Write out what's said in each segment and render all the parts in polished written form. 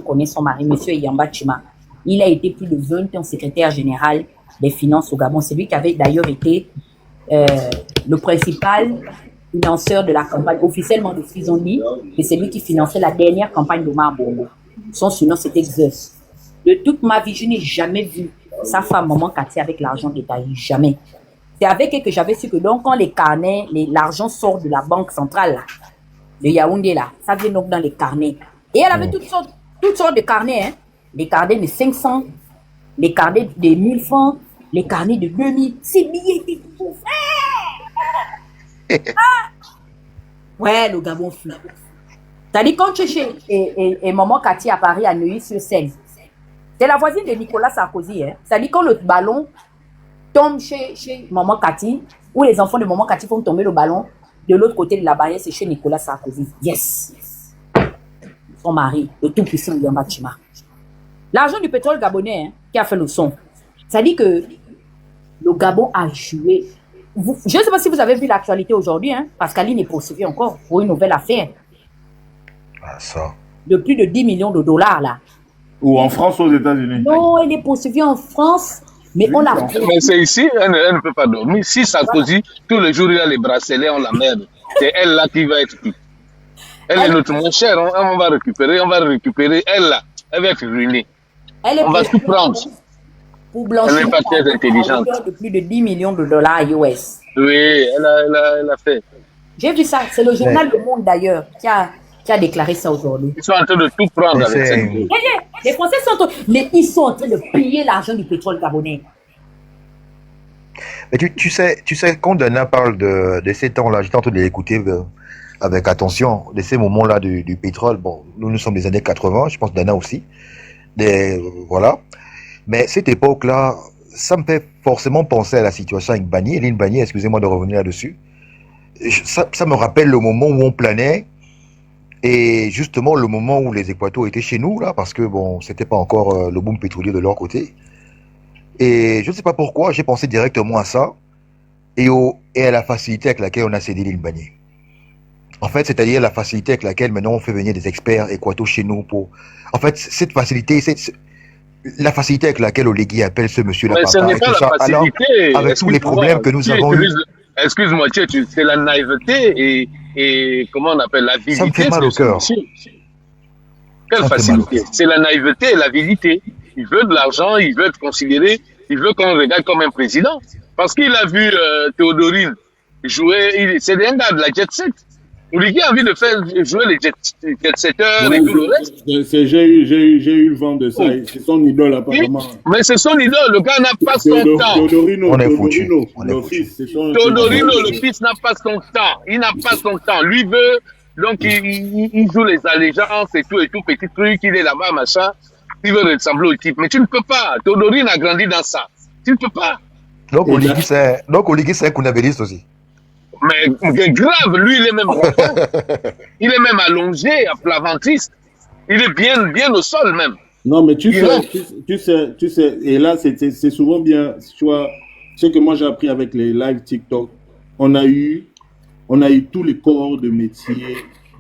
connaît son mari, M. Yamba Chima. Il a été plus de 20 ans secrétaire général des finances au Gabon. C'est lui qui avait d'ailleurs été le principal financeur de la campagne, officiellement de Frisoni, et c'est lui qui finançait la dernière campagne d'Omar Bongo. Son surnom, c'était Zeus. De toute ma vie, je n'ai jamais vu sa femme, maman Cathy, avec l'argent d'État. Jamais. C'est avec elle que j'avais su que donc, quand les carnets, l'argent sort de la banque centrale, là, de Yaoundé, là, ça vient donc dans les carnets. Et elle avait toutes sortes de carnets, hein. Les carnets de 500, les carnets de 1000 francs, les carnets de 2000. Ces billets étaient tout frères. Ouais, le Gabon flou. C'est-à-dire, quand tu es chez et maman Cathy à Paris, à Neuilly-sur-Seine, c'est la voisine de Nicolas Sarkozy. Hein. C'est-à-dire, quand le ballon tombe chez maman Cathy, ou les enfants de maman Cathy font tomber le ballon, de l'autre côté de la barrière, c'est chez Nicolas Sarkozy. Yes. Son mari, le tout-puissant Yamba Chima. L'argent du pétrole gabonais, hein, qui a fait le son. C'est-à-dire que le Gabon a joué. Je ne sais pas si vous avez vu l'actualité aujourd'hui, hein, Pascaline est poursuivie encore pour une nouvelle affaire. Ah, ça. De plus de 10 millions de dollars, là. Ou en France ou aux États-Unis? Non, elle est poursuivie en France, mais on l'a... Mais c'est ici, elle ne peut pas dormir. Si Sarkozy, tous les jours, il a les bracelets, on la merde. C'est elle là qui va être prise. Elle est notre moins chère, on va récupérer. Elle là, elle va être ruinée. On va tout prendre. Pour blanchir, elle n'est pas très intelligente. De plus de 10 millions de dollars US. Oui, elle a fait. J'ai vu ça, c'est le journal Le Monde d'ailleurs qui a déclaré ça aujourd'hui. Ils sont en train de tout prendre avec cette vie. Les Français mais ils sont en train de payer l'argent du pétrole gabonais. Mais tu sais, quand Dana parle de ces temps-là, j'étais en train de l'écouter avec attention, de ces moments-là du pétrole. Bon, nous sommes des années 80, je pense Dana aussi. Voilà. Mais cette époque-là, ça me fait forcément penser à la situation avec Bagné. Eline Bagné, excusez-moi de revenir là-dessus. Ça me rappelle le moment où on planait et justement le moment où les Équatos étaient chez nous, là, parce que bon, c'était pas encore le boom pétrolier de leur côté. Et je ne sais pas pourquoi, j'ai pensé directement à ça et à la facilité avec laquelle on a cédé l'île Bagné. En fait, c'est-à-dire la facilité avec laquelle maintenant on fait venir des experts équatos chez nous pour... En fait, cette facilité, la facilité avec laquelle Olegui appelle ce monsieur-là papa, ce n'est pas la ça, facilité. Alors, avec tous les problèmes que nous avons eus... Excuse-moi, c'est la naïveté et comment on appelle l'avidité. Ça me fait mal au cœur. Quelle facilité? C'est la naïveté et l'avidité. Il veut de l'argent, il veut être considéré, il veut qu'on le regarde comme un président. Parce qu'il a vu Théodorine jouer, c'est un gars de la jet set. Oligui a envie de faire jouer les jet-setters et tout le reste. J'ai eu le vent de ça. C'est son idole apparemment. Mais c'est son idole. Le gars n'a pas son temps. Théodorino, on est foutu. Théodorino, le fils, n'a pas son temps. Il n'a pas son temps. Lui veut, donc il joue les allégeances et tout, petit truc. Il est là-bas, machin. Il veut ressembler au type. Mais tu ne peux pas. Théodorine a grandi dans ça. Tu ne peux pas. Donc Oligui, c'est un Kounabéliste aussi. Mais grave, lui, il est même rampant. Il est même allongé, à plat ventriste. Il est bien au sol même. Non, mais tu sais, et là, c'est souvent bien, tu vois, ce que moi j'ai appris avec les lives TikTok, on a eu tous les corps de métier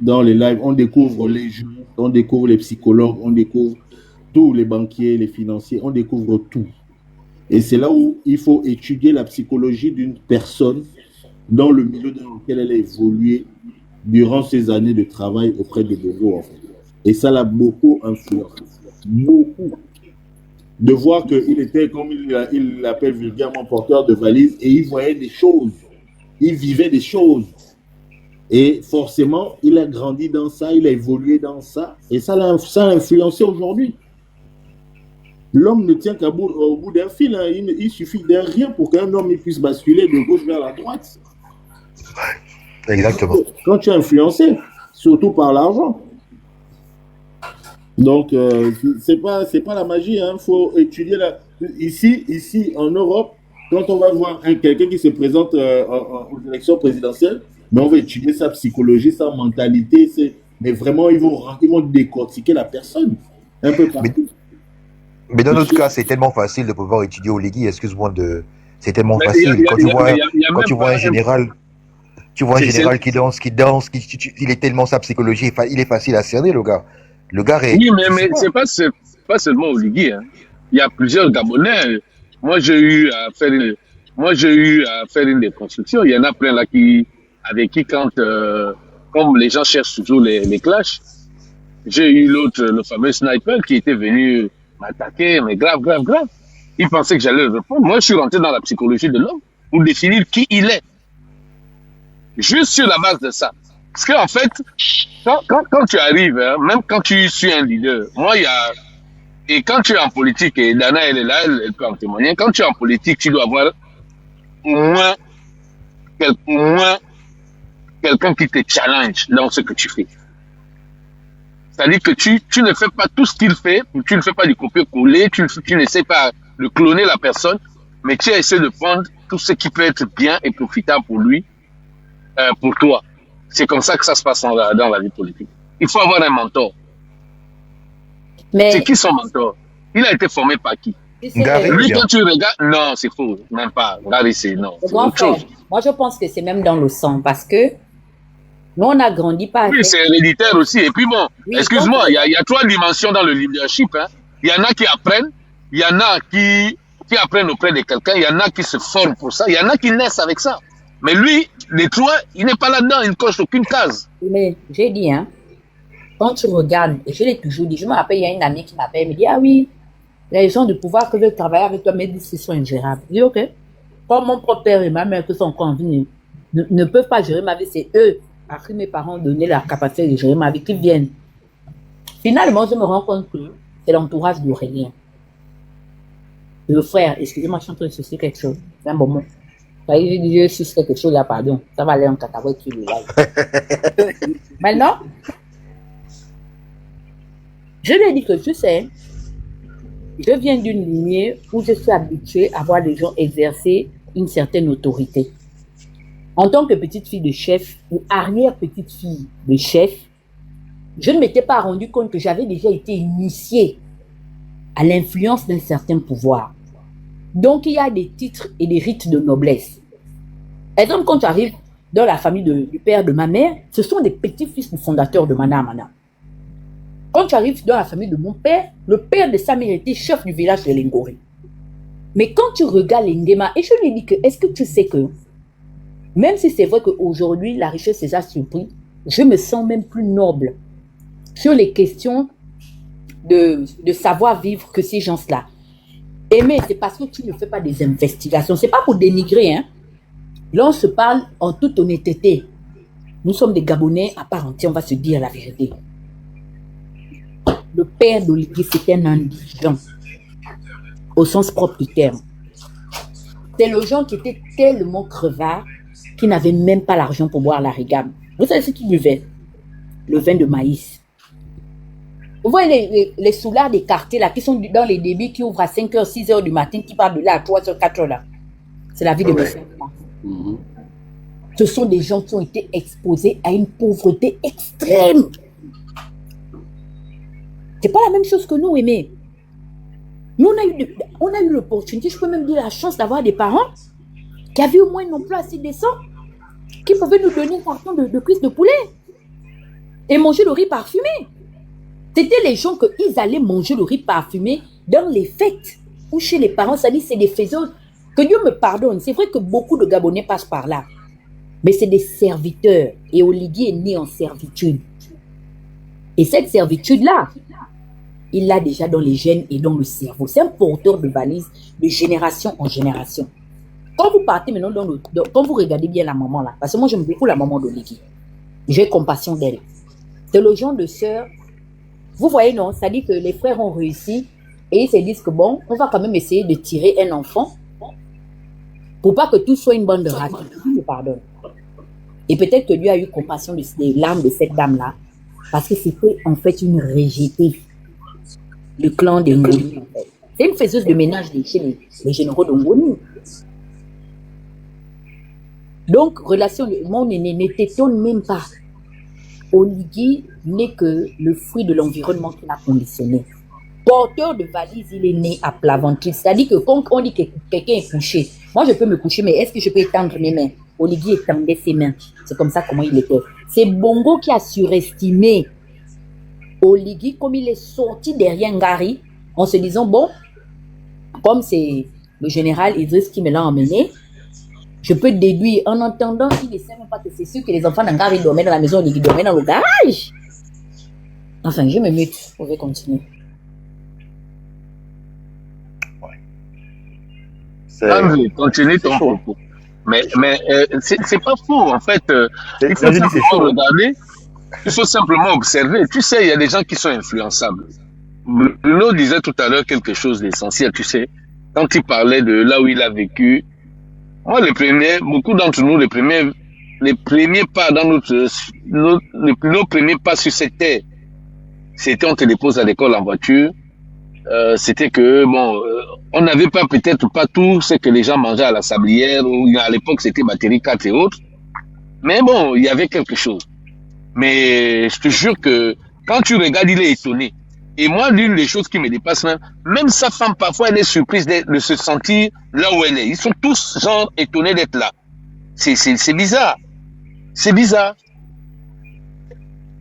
dans les lives. On découvre les juges, on découvre les psychologues, on découvre tous les banquiers, les financiers, on découvre tout. Et c'est là où il faut étudier la psychologie d'une personne dans le milieu dans lequel elle a évolué durant ses années de travail auprès de Bongo, en fait. Et ça l'a beaucoup influencé. Beaucoup. De voir qu'il était, comme il l'appelle vulgairement, porteur de valises, et il voyait des choses. Il vivait des choses. Et forcément, il a grandi dans ça, il a évolué dans ça, et ça l'a influencé aujourd'hui. L'homme ne tient qu'au bout d'un fil. Hein. Il suffit d'un rien pour qu'un homme puisse basculer de gauche vers la droite. Exactement. Quand tu es influencé, surtout par l'argent. Donc, c'est pas la magie. Il faut étudier ici, en Europe, quand on va voir quelqu'un qui se présente aux élections présidentielles, mais on va étudier sa psychologie, sa mentalité. Mais vraiment, ils vont décortiquer la personne un peu partout. Mais dans notre cas, c'est tellement facile de pouvoir étudier Oligui, excuse-moi c'est tellement facile. Quand tu vois un général, qui danse, il est tellement sa psychologie, il est facile à cerner, le gars. Le gars est... Oui, mais c'est pas seulement Oligui, hein. Il y a plusieurs Gabonais. Moi, j'ai eu à faire une déconstruction. Il y en a plein là avec qui comme les gens cherchent toujours les clashs, j'ai eu l'autre, le fameux sniper qui était venu m'attaquer, mais grave, grave, grave. Il pensait que j'allais le répondre. Moi, je suis rentré dans la psychologie de l'homme pour définir qui il est. Juste sur la base de ça. Parce qu'en fait, quand tu arrives, hein, même quand tu suis un leader, et quand tu es en politique, et Dana, elle est là, elle peut en témoigner, quand tu es en politique, tu dois avoir au moins quelqu'un qui te challenge dans ce que tu fais. C'est-à-dire que tu ne fais pas tout ce qu'il fait, tu ne fais pas du copier-coller, tu n'essaies pas de cloner la personne, mais tu essaies de prendre tout ce qui peut être bien et profitable pour lui, pour toi. C'est comme ça que ça se passe dans la vie politique. Il faut avoir un mentor. Mais C'est qui son mentor? Il a été formé par qui? Gary, Lui, bien. quand tu regardes, non, c'est faux, même pas. Gary, c'est non. le C'est grand autre frère, chose. moi je pense que c'est même dans le sang parce que nous on a grandi pas Oui, avec. c'est héréditaire aussi. Et puis bon, Oui, excuse-moi, donc- il y a 3 dimensions dans le leadership. Hein. Il y en a qui apprennent, il y en a qui apprennent auprès de quelqu'un, il y en a qui se forment pour ça, il y en a qui naissent avec ça. Mais lui, les 3, il n'est pas là-dedans, il ne coche aucune case. Mais j'ai dit, hein, quand tu regardes, et je l'ai toujours dit, je me rappelle, il y a une amie qui m'appelle, elle me dit, ah oui, les gens du pouvoir que veulent travailler avec toi, mais ils disent qu'ils sont ingérables. Je dis, ok. Comme mon propre père et ma mère qui sont encore en vie ne peuvent pas gérer ma vie, c'est eux à qui mes parents ont donné la capacité de gérer ma vie, qui viennent. Finalement, je me rends compte que c'est l'entourage d'Aurélien. Le frère, excusez-moi, je suis en train de sucer quelque chose. C'est un moment. Je suce quelque chose là, pardon. Ça va aller en cacahuète sur le live. Maintenant, je lui ai dit que tu sais, je viens d'une lignée où je suis habituée à voir les gens exercer une certaine autorité. En tant que petite fille de chef ou arrière-petite fille de chef, je ne m'étais pas rendu compte que j'avais déjà été initiée à l'influence d'un certain pouvoir. Donc, il y a des titres et des rites de noblesse. Exemple, quand tu arrives dans la famille du père de ma mère, ce sont des petits-fils du fondateur de Mana Mana. Quand tu arrives dans la famille de mon père, le père de sa mère était chef du village de Lengori. Mais quand tu regardes l'Engema, et je lui dis que, est-ce que tu sais que, même si c'est vrai qu'aujourd'hui, la richesse les a surpris, je me sens même plus noble sur les questions de savoir-vivre que ces gens-là. Aimer, c'est parce que tu ne fais pas des investigations. C'est pas pour dénigrer, hein. Là, on se parle en toute honnêteté. Nous sommes des Gabonais à part entière, on va se dire la vérité. Le père d'Olivier, c'était un indigent, au sens propre du terme. C'est le gens qui était tellement crevard qui n'avait même pas l'argent pour boire la régame. Vous savez ce qu'ils buvaient? Le vin de maïs. Vous voyez les soulards des quartiers là, qui sont dans les débits, qui ouvrent à 5h, 6h du matin, qui partent de là à 3h, 4h là. C'est la vie de mes enfants. Ce sont des gens qui ont été exposés à une pauvreté extrême. C'est pas la même chose que nous, Aimé. Nous, on a eu l'opportunité, je peux même dire la chance d'avoir des parents qui avaient au moins un emploi assez décent, qui pouvaient nous donner un carton de cuisses de poulet et manger le riz parfumé. C'était les gens qu'ils allaient manger le riz parfumé dans les fêtes ou chez les parents. Ça dit, c'est des faiseurs. Que Dieu me pardonne. C'est vrai que beaucoup de Gabonais passent par là. Mais c'est des serviteurs. Et Oligui est né en servitude. Et cette servitude-là, il l'a déjà dans les gènes et dans le cerveau. C'est un porteur de valise de génération en génération. Quand vous partez maintenant quand vous regardez bien la maman là, parce que moi j'aime beaucoup la maman d'Oligui. J'ai compassion d'elle. C'est le genre de sœur. Vous voyez, non, ça dit que les frères ont réussi et ils se disent que bon, on va quand même essayer de tirer un enfant pour pas que tout soit une bande de ratés. Je pardonne. Et peut-être que Dieu a eu compassion des larmes de cette dame-là parce que c'était en fait une rejetée du clan des Ngoni. En fait. C'est une faiseuse de ménage chez les généraux de Ngoni. Donc, relation, mon aîné ne t'étonne même pas. Oligui n'est que le fruit de l'environnement qu'il a conditionné. Porteur de valise, il est né à plat ventre. C'est-à-dire que quand on dit que quelqu'un est couché, moi je peux me coucher, mais est-ce que je peux étendre mes mains? Oligui étendait ses mains. C'est comme ça comment il était. C'est Bongo qui a surestimé Oligui, comme il est sorti derrière Ngari, en se disant, bon, comme c'est le général Idriss qui me l'a emmené, je peux déduire, en entendant qu'il ne sait même pas que c'est sûr que les enfants d'Angari dormaient dans la maison, Oligui dormait dans le garage. Enfin, je me mute, vous pouvez continuer. Continue ton propos. Mais c'est pas faux, en fait. Il faut simplement regarder, il faut simplement observer. Tu sais, il y a des gens qui sont influençables. Bruno disait tout à l'heure quelque chose d'essentiel, tu sais, quand il parlait de là où il a vécu. Moi, beaucoup d'entre nous, les premiers pas dans nos premiers pas sur cette terre, c'était on te dépose à l'école en voiture. C'était que on n'avait pas peut-être pas tout ce que les gens mangeaient à la sablière, ou à l'époque c'était batterie 4 et autres, mais bon, il y avait quelque chose. Mais je te jure que quand tu regardes, il est étonné. Et moi, l'une des choses qui me dépasse même sa femme parfois elle est surprise de se sentir là où elle est. Ils sont tous genre étonnés d'être là. C'est bizarre. C'est bizarre.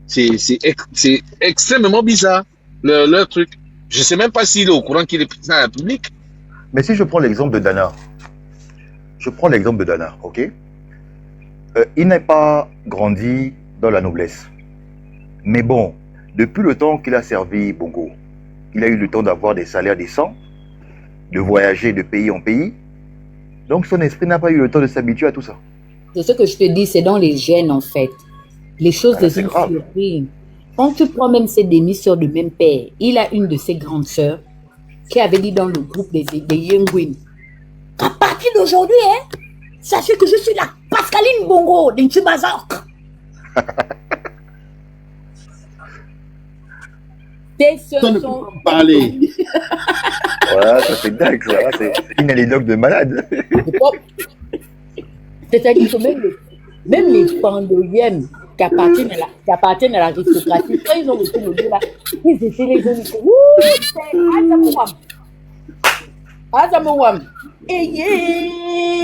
C'est extrêmement bizarre leur truc. Je sais même pas s'il est au courant qu'il est président de la République. Mais si je prends l'exemple de Dana, ok? Il n'est pas grandi dans la noblesse. Mais bon, depuis le temps qu'il a servi Bongo, il a eu le temps d'avoir des salaires décents, de voyager de pays en pays. Donc son esprit n'a pas eu le temps de s'habituer à tout ça. C'est ce que je te dis, c'est dans les gènes en fait. Les choses deviennent surprises. Quand tu prends même ses demi-sœurs de même père, il a une de ses grandes sœurs qui avait dit dans le groupe des Yenguin, à partir d'aujourd'hui, sachez que je suis la Pascaline Bongo d'Intubazok. Tes sœurs sont... parler. Voilà, ça c'est dingue, ça. C'est une anecdote de malade. C'est-à-dire que même les Pandoyem qui appartiennent à l'aristocratie, quand ils ont reçu le lieu là, ils étaient les jeunes. Ouh, c'est Azamouam.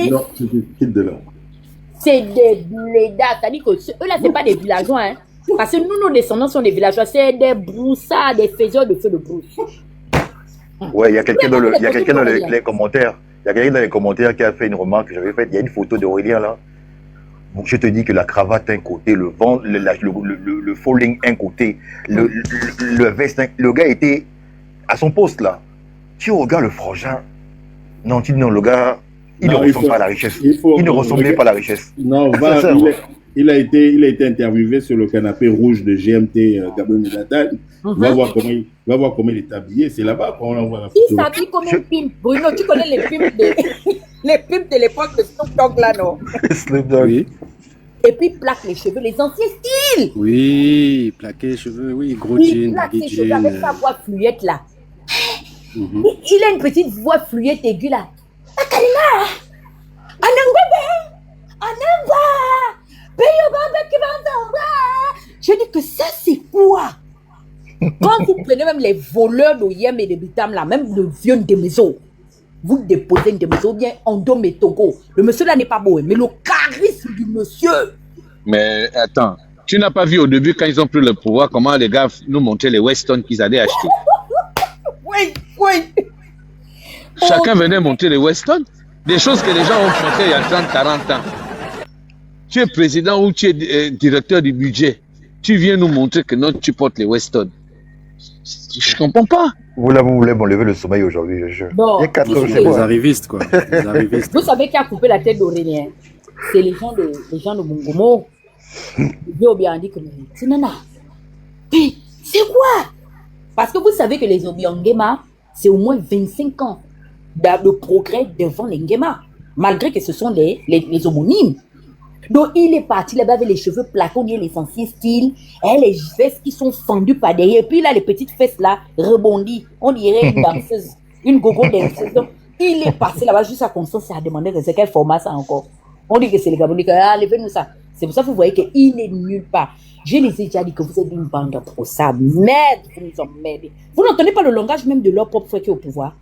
Non, c'est de là. C'est des blédards. C'est-à-dire que eux là, c'est pas des villageois, hein. Parce que nous, nos descendants sont des villageois, c'est des broussards, des faiseurs de feu de brousse. Ouais, il y a quelqu'un dans les commentaires. Il y a quelqu'un dans les commentaires qui a fait une remarque que j'avais faite. Il y a une photo d'Aurélien là. Donc je te dis que la cravate un côté, le vent, le falling un côté, le veste, le gars était à son poste là. Tu regardes le frangin. Non, le gars, il ne ressemble pas à la richesse. Il ne ressemblait pas à la richesse. Non, il a été interviewé sur le canapé rouge de GMT Gabon Medata. Va voir comment il est habillé. C'est là-bas qu'on envoie la photo. Il s'habille comme un pimp. Bruno, tu connais les pimps de l'époque de Snoop Dogg là, non? Snoop Dogg. Oui. Et puis il plaque les cheveux, les anciens styles. Oui, plaquer les cheveux, oui, gros jean. Il plaque ses cheveux avec sa voix fluette là. Il a une petite voix fluette aiguë là. Akalina, Anangwebe, Anangwa, Peyobaba Kibantamba. Je dis que ça c'est quoi? Quand vous prenez même les voleurs d'Oyem et de Bitam là, même le vieux de maison, vous déposez une de maison bien en Dom et Togo. Le monsieur là n'est pas beau, mais le charisme du monsieur. Mais attends, tu n'as pas vu au début quand ils ont pris le pouvoir, comment les gars nous montraient les Weston qu'ils allaient acheter? Oui. Chacun venait montrer les Weston, des choses que les gens ont montrées il y a 30, 40 ans. Tu es président ou tu es directeur du budget. Tu viens nous montrer que non, tu portes les Weston. Je comprends pas. Vous voulez m'enlever le sommeil aujourd'hui, je jure. Bon, il y a 4 heures, Les arrivistes, quoi. Les arrivistes. Vous savez qui a coupé la tête d'Aurélien? C'est les gens de Mongomo. Le vieux Obiang dit que c'est Nana. Mais c'est quoi? Parce que vous savez que les Obiangema, c'est au moins 25 ans de progrès devant les Ngema, malgré que ce sont les homonymes. Donc il est parti là-bas avec les cheveux plaqués, les anciens styles, et les vestes qui sont fendues par derrière, et puis là les petites fesses là rebondies, on dirait une danseuse, une gogo danseuse. Donc il est passé là-bas juste à Constance et a demandé de quel format ça encore. On dit que c'est les Gabonais, levez-nous ça. C'est pour ça que vous voyez qu'il est nulle part. Je les ai déjà dit que vous êtes une bande de ça. Merde, vous nous emmerdez. Vous n'entendez pas le langage même de leur propre frère qui est au pouvoir.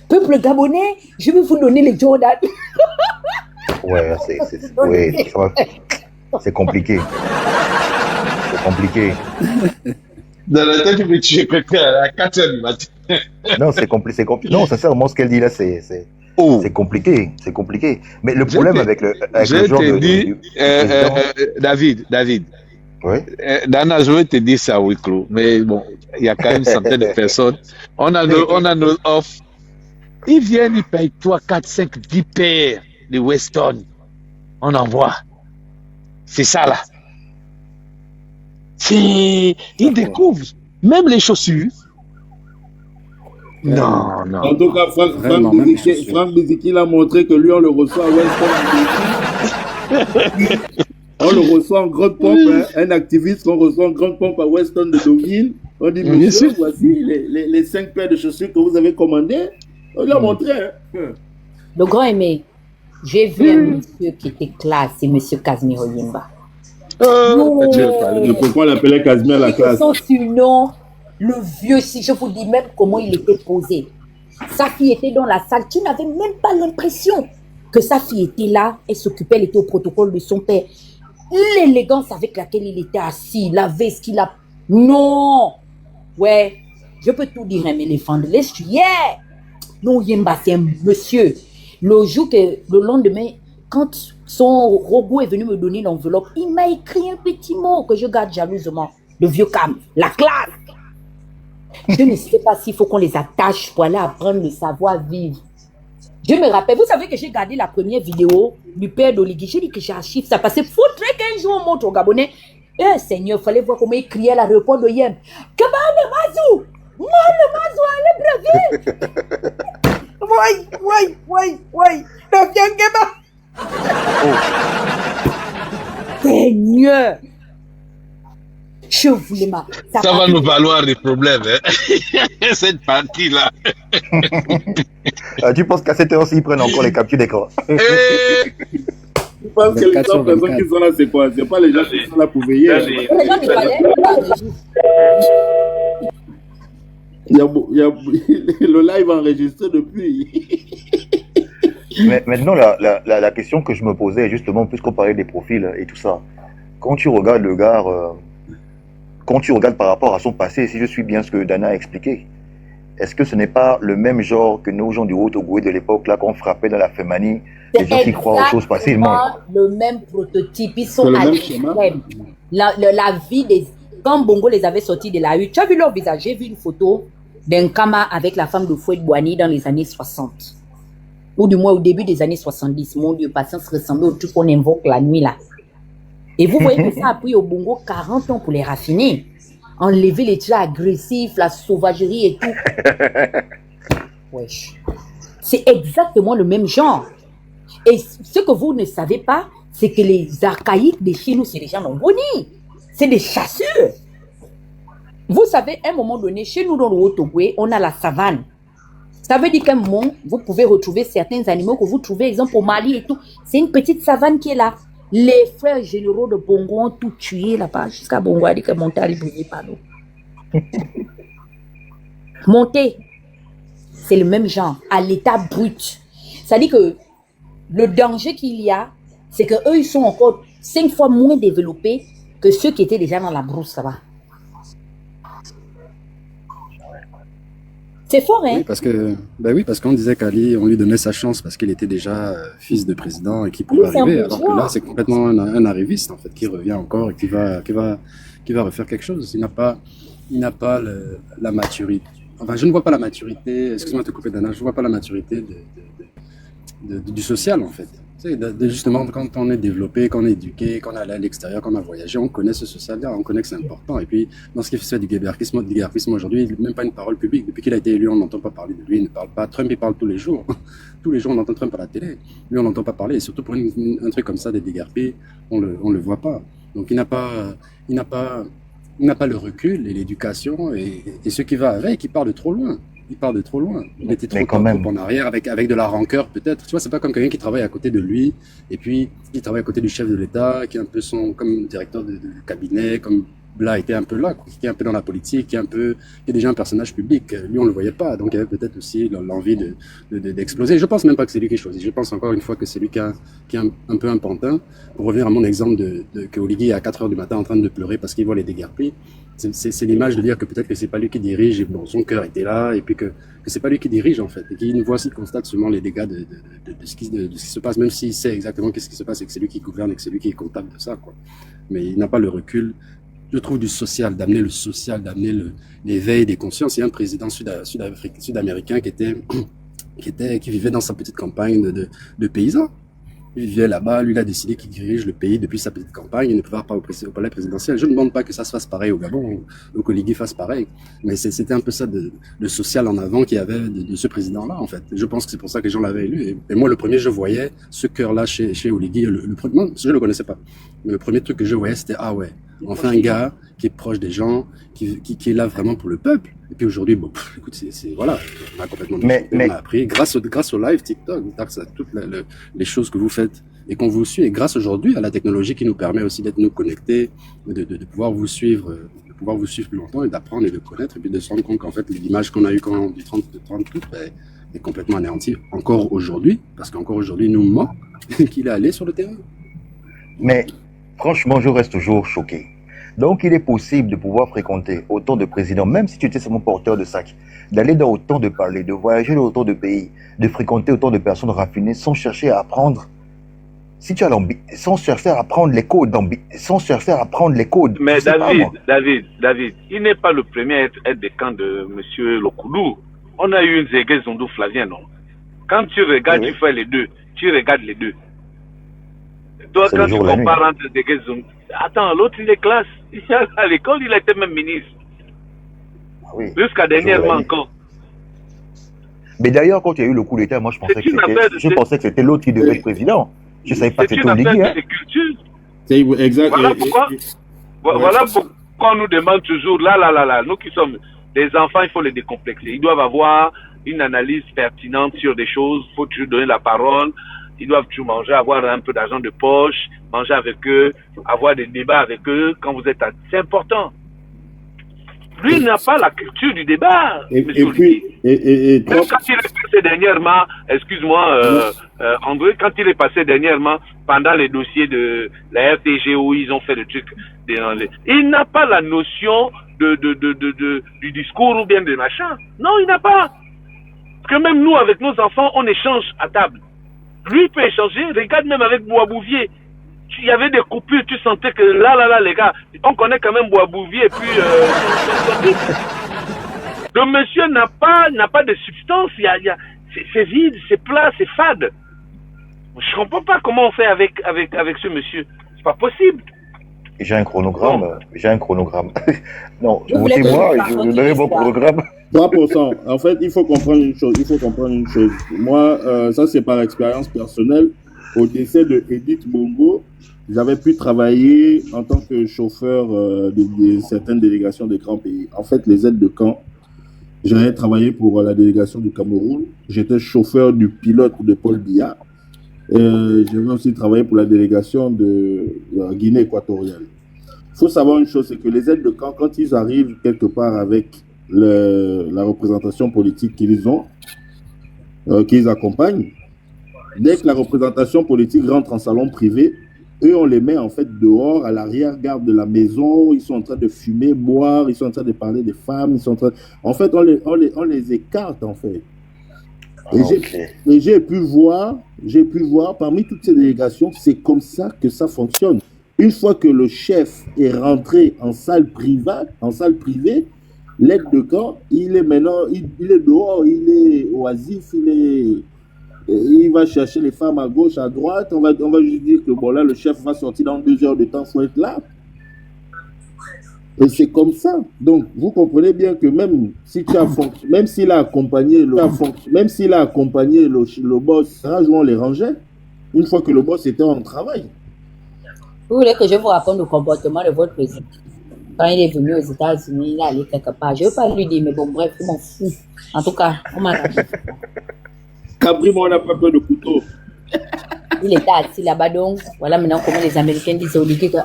Peuple gabonais, je vais vous donner les Jordan. Ouais, c'est compliqué. C'est compliqué. Dans la tête, tu peux tuer quelqu'un à 4 heures du matin. Non, c'est compliqué. Non, sincèrement, ce qu'elle dit là, Oh, c'est compliqué. C'est compliqué. Mais le je problème te, avec le je genre te dis, du président. David, Ouais. Dana, je vais te dire ça à huis clos, mais bon, il y a quand même une centaine de personnes. On a nos offres. Ils viennent, ils payent 3, 4, 5, 10 paires de Weston. On envoie. C'est ça là. Ils découvrent. Même les chaussures. Non, non. En tout cas, Vraiment, même les chaussures. Franck Biziki l'a montré que lui, on le reçoit à Weston. On le reçoit en grande pompe, hein, un activiste qu'on reçoit en grande pompe à Weston de Deauville. On dit, Bien monsieur, sûr. voici les 5 paires de chaussures que vous avez commandées. On lui a montré. Hein. Le grand aimé, j'ai vu un monsieur qui était classe, c'est monsieur Casimiro Yimba. Pourquoi on l'appelait Casimir la classe? Son surnom, le vieux, si je vous dis même comment il était posé. Sa fille était dans la salle, tu n'avais même pas l'impression que sa fille était là, elle s'occupait, elle était au protocole de son père. L'élégance avec laquelle il était assis, la veste qu'il a... Non! Ouais, je peux tout dire, un éléphant de l'Est, yeah! Non, Yemba, c'est un monsieur. Le jour que, le lendemain, quand son robot est venu me donner l'enveloppe, il m'a écrit un petit mot que je garde jalousement. Le vieux Cam, la classe. Je ne sais pas s'il faut qu'on les attache pour aller apprendre le savoir-vivre. Je me rappelle, vous savez que j'ai gardé la première vidéo du père d'Oligui. J'ai dit que j'archive ça parce qu'il faudrait qu'un jour on montre aux Gabonais. Eh Seigneur, il fallait voir comment il criait à l'aéroport de Yem. Kabane Mazou! Moi le Mazou, allez brevet! Ouais. Seigneur! Je voulais ma... Ça va nous valoir des problèmes, hein? Cette partie-là. Tu penses qu'à cette heure-ci, ils prennent encore les captures d'écran? Je pense que les gens personnes qui sont là, c'est quoi? C'est pas les gens qui sont là pour veiller. Les gens du palais, le live enregistré depuis. Mais maintenant, la question que je me posais, justement, puisqu'on parlait des profils et tout ça, quand tu regardes le gars, quand tu regardes par rapport à son passé, si je suis bien ce que Dana a expliqué, est-ce que ce n'est pas le même genre que nos gens du Haut-Togo de l'époque, là, qu'on frappait dans la Fémanie, les gens qui croient aux choses facilement? Le même prototype, ils sont à l'extrême. La vie des... Quand Bongo les avait sortis de la rue, tu as vu leur visage? J'ai vu une photo d'un Kama avec la femme de Fouette Boigny dans les années 60. Ou du moins au début des années 70. Mon Dieu, patience ressemblait au truc qu'on invoque la nuit là. Et vous voyez que ça a pris au Bongo 40 ans pour les raffiner. Enlever les traits agressifs, la sauvagerie et tout. Wesh. C'est exactement le même genre. Et ce que vous ne savez pas, c'est que les archaïques de chez nous, c'est des gens non bonnis. C'est des chasseurs. Vous savez, à un moment donné, chez nous dans le Haut-Togo, on a la savane. Ça veut dire qu'à un moment, vous pouvez retrouver certains animaux que vous trouvez, exemple au Mali et tout. C'est une petite savane qui est là. Les frères généraux de Bongo ont tout tué là-bas. Jusqu'à Bongo a dit que monter à l'Ibouye par nous. Monter, c'est le même genre, à l'état brut. Ça dit que le danger qu'il y a, c'est qu'eux, ils sont encore 5 fois moins développés que ceux qui étaient déjà dans la brousse là-bas. C'est fort, hein? Oui, parce qu'on disait qu'Ali, on lui donnait sa chance parce qu'il était déjà fils de président et qu'il pouvait arriver. Alors que là, c'est complètement un arriviste, en fait, qui revient encore et qui va refaire quelque chose. Il n'a pas la maturité. Enfin, je ne vois pas la maturité, excuse-moi de te couper, Dana, je ne vois pas la maturité du social, en fait. Tu sais, justement, quand on est développé, qu'on est éduqué, qu'on est allé à l'extérieur, qu'on a voyagé, on connaît ce social-là, on connaît que c'est important. Et puis, dans ce qui fait du guébarquisme aujourd'hui, il n'a même pas une parole publique. Depuis qu'il a été élu, on n'entend pas parler de lui, il ne parle pas. Trump, il parle tous les jours. Tous les jours, on entend Trump à la télé. Lui, on n'entend pas parler. Et surtout pour un truc comme ça, des dégarpés, on le voit pas. Donc, il n'a pas le recul et l'éducation et ce qui va avec, il part de trop loin. Il était trop en arrière avec de la rancœur peut-être. Tu vois, c'est pas comme quelqu'un qui travaille à côté de lui et puis il travaille à côté du chef de l'État, qui est un peu comme directeur de cabinet, comme là était un peu là, quoi, qui était un peu dans la politique, qui est déjà un personnage public. Lui, on le voyait pas, donc il y avait peut-être aussi l'envie d'exploser. Je pense même pas que c'est lui qui choisit. Je pense encore une fois que c'est lui qui est un peu un pantin. Pour revenir à mon exemple que Oligui est à 4 heures du matin en train de pleurer parce qu'il voit les déguerpis. C'est l'image de dire que peut-être que c'est pas lui qui dirige, et bon, son cœur était là, et puis que c'est pas lui qui dirige en fait, et qu'il voit s'il constate seulement les dégâts de ce qui se passe, même s'il sait exactement qu'est-ce qui se passe et que c'est lui qui gouverne et que c'est lui qui est comptable de ça, quoi. Mais il n'a pas le recul, je trouve, du social, d'amener le social, d'amener l'éveil des consciences. Il y a un président sud-américain qui vivait dans sa petite campagne de paysans. Il vivait là-bas, lui il a décidé qu'il dirige le pays depuis sa petite campagne, il ne pouvait pas au palais présidentiel. Je ne demande pas que ça se fasse pareil au Gabon, ou qu'Oligui fasse pareil, mais c'était un peu ça le social en avant qu'il y avait de ce président-là, en fait. Je pense que c'est pour ça que les gens l'avaient élu. Et moi, le premier, je voyais ce cœur-là chez Oligui. Non, je ne le connaissais pas. Mais le premier truc que je voyais, c'était, ah ouais, enfin un gars qui est proche des gens, qui est là vraiment pour le peuple. Et puis aujourd'hui, bon, écoute, voilà, on a complètement on a appris grâce au live TikTok, grâce à toutes les choses que vous faites et qu'on vous suit, et grâce aujourd'hui à la technologie qui nous permet aussi d'être nous connectés, de pouvoir vous suivre, plus longtemps et d'apprendre et de connaître, et puis de se rendre compte qu'en fait l'image qu'on a eue du 30 août est complètement anéantie encore aujourd'hui, parce qu'encore aujourd'hui il nous ment qu'il est allé sur le terrain. Mais franchement, je reste toujours choqué. Donc, il est possible de pouvoir fréquenter autant de présidents, même si tu étais seulement porteur de sac, d'aller dans autant de palais, de voyager dans autant de pays, de fréquenter autant de personnes raffinées sans chercher à apprendre. Si tu as sans chercher à apprendre les codes, Mais David, il n'est pas le premier à être des camps de M. Lokoulou. On a eu une Zégué Zondou Flavien, non? Quand tu regardes, tu fais les deux. Tu regardes les deux. Toi, quand tu compares entre Zégué Zondou... Attends, l'autre, il est classe. À l'école, il était même ministre. Oui, jusqu'à dernièrement encore. Mais d'ailleurs, quand il y a eu le coup d'État, moi, je pensais que c'était l'autre qui devait être président. Je ne savais pas que c'était Oligui. C'est exact. Voilà pourquoi on nous demande toujours, là, nous qui sommes des enfants, il faut les décomplexer. Ils doivent avoir une analyse pertinente sur des choses, il faut toujours donner la parole. Ils doivent toujours manger, avoir un peu d'argent de poche, manger avec eux, avoir des débats avec eux quand vous êtes... C'est important. Lui, il n'a pas la culture du débat, et quand il est passé dernièrement, excuse-moi, André, quand il est passé dernièrement, pendant les dossiers de la FTG où ils ont fait le truc, il n'a pas la notion du discours ou bien de machin. Non, il n'a pas. Parce que même nous, avec nos enfants, on échange à table. Lui, il peut échanger. Regarde même avec Boisbouvier. Il y avait des coupures, tu sentais que là, les gars, on connaît quand même Boisbouvier et puis... Le monsieur n'a pas de substance. C'est vide, c'est plat, c'est fade. Je comprends pas comment on fait avec ce monsieur. C'est pas possible. J'ai un chronogramme. Non, votez-moi et je vous donnerai mon chronogramme. 3%. En fait, il faut comprendre une chose. Moi, ça c'est par expérience personnelle. Au décès de Edith Bongo, j'avais pu travailler en tant que chauffeur de certaines délégations de grands pays. En fait, les aides de camp, j'avais travaillé pour la délégation du Cameroun. J'étais chauffeur du pilote de Paul Biya. J'avais aussi travaillé pour la délégation de la Guinée équatoriale. Il faut savoir une chose, c'est que les aides de camp, quand ils arrivent quelque part avec la représentation politique qu'ils ont, qu'ils accompagnent, dès que la représentation politique rentre en salon privé, eux, on les met en fait dehors, à l'arrière-garde de la maison, ils sont en train de fumer, boire, ils sont en train de parler des femmes, en fait, on les écarte, en fait. Et j'ai pu voir, parmi toutes ces délégations, c'est comme ça que ça fonctionne. Une fois que le chef est rentré en salle privée, l'aide de camp, il est maintenant, il est dehors, il est oisif, il va chercher les femmes à gauche, à droite. On va juste dire que bon là, le chef va sortir dans 2 heures de temps, il faut être là. Et c'est comme ça. Donc, vous comprenez bien que même s'il a accompagné le boss, on les rangeait. Une fois que le boss était en travail. Vous voulez que je vous raconte le comportement de votre président? Quand il est venu aux États-Unis, il est allé quelque part. Je ne veux pas lui dire, mais bon, bref, je m'en fous. En tout cas, on m'a dit. Capri, moi, on n'a pas peur de couteau. Il était assis là-bas, donc voilà maintenant comment les Américains disent au Oligui que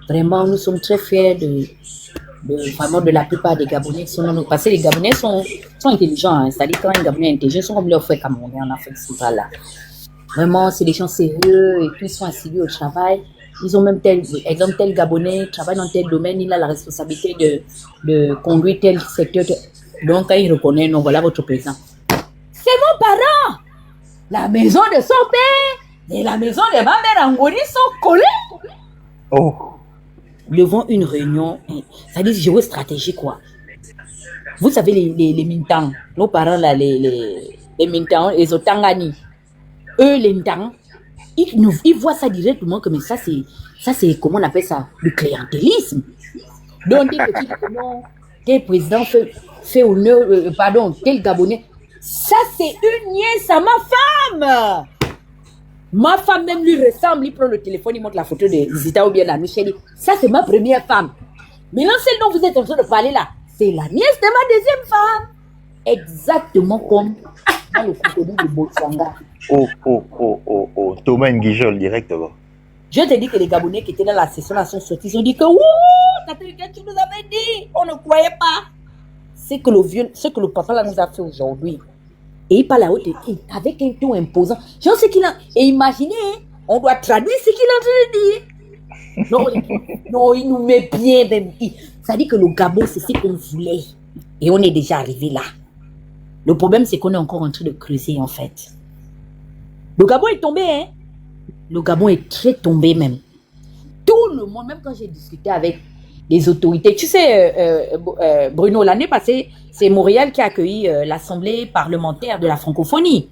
Vraiment, nous sommes très fiers vraiment de la plupart des Gabonais qui sont dans nos... Parce que les Gabonais sont intelligents. Hein. C'est-à-dire quand un Gabonais est intelligent, ils sont comme leurs frères camerounais en Afrique centrale. Là. Vraiment, c'est des gens sérieux et puis ils sont assidus au travail. Ils ont même tel Gabonais travaille dans tel domaine, il a la responsabilité de conduire tel secteur. Donc, quand il reconnaît, non, voilà votre président. C'est mon parent! La maison de son père et la maison de ma mère en Goni sont collées. Oh. Nous avons une réunion, ça dit géostratégie quoi. Vous savez les Mintang, nos parents là, les Mintang, les Otangani, eux les Mintang, ils voient ça directement comme ça c'est comment on appelle ça, le clientélisme. Donc des petits comment tel président fait honneur, tel Gabonais, ça c'est une nièce à ma femme. Ma femme même lui ressemble, il prend le téléphone, il montre la photo de Zita ou bien la Michelle. Ça, c'est ma première femme. Maintenant, celle dont vous êtes en train de parler là, c'est la nièce de ma deuxième femme. Exactement comme dans le crocodile de Botswana. Oh. Thomas Nguijol, directement. Je te dis que les Gabonais qui étaient dans la session là sont sortis, ils ont dit que wouh, tu nous avais dit, on ne croyait pas. Ce que le papa là nous a fait aujourd'hui. Et il parle à haute avec un ton imposant. Je sais qu'il a. Et imaginez, on doit traduire ce qu'il est en train de dire. Non, il nous met bien même. Ça dit que le Gabon, c'est ce qu'on voulait. Et on est déjà arrivé là. Le problème, c'est qu'on est encore en train de creuser, en fait. Le Gabon est tombé, hein. Le Gabon est très tombé même. Tout le monde, même quand j'ai discuté avec les autorités. Tu sais, Bruno, l'année passée, c'est Montréal qui a accueilli l'Assemblée parlementaire de la francophonie.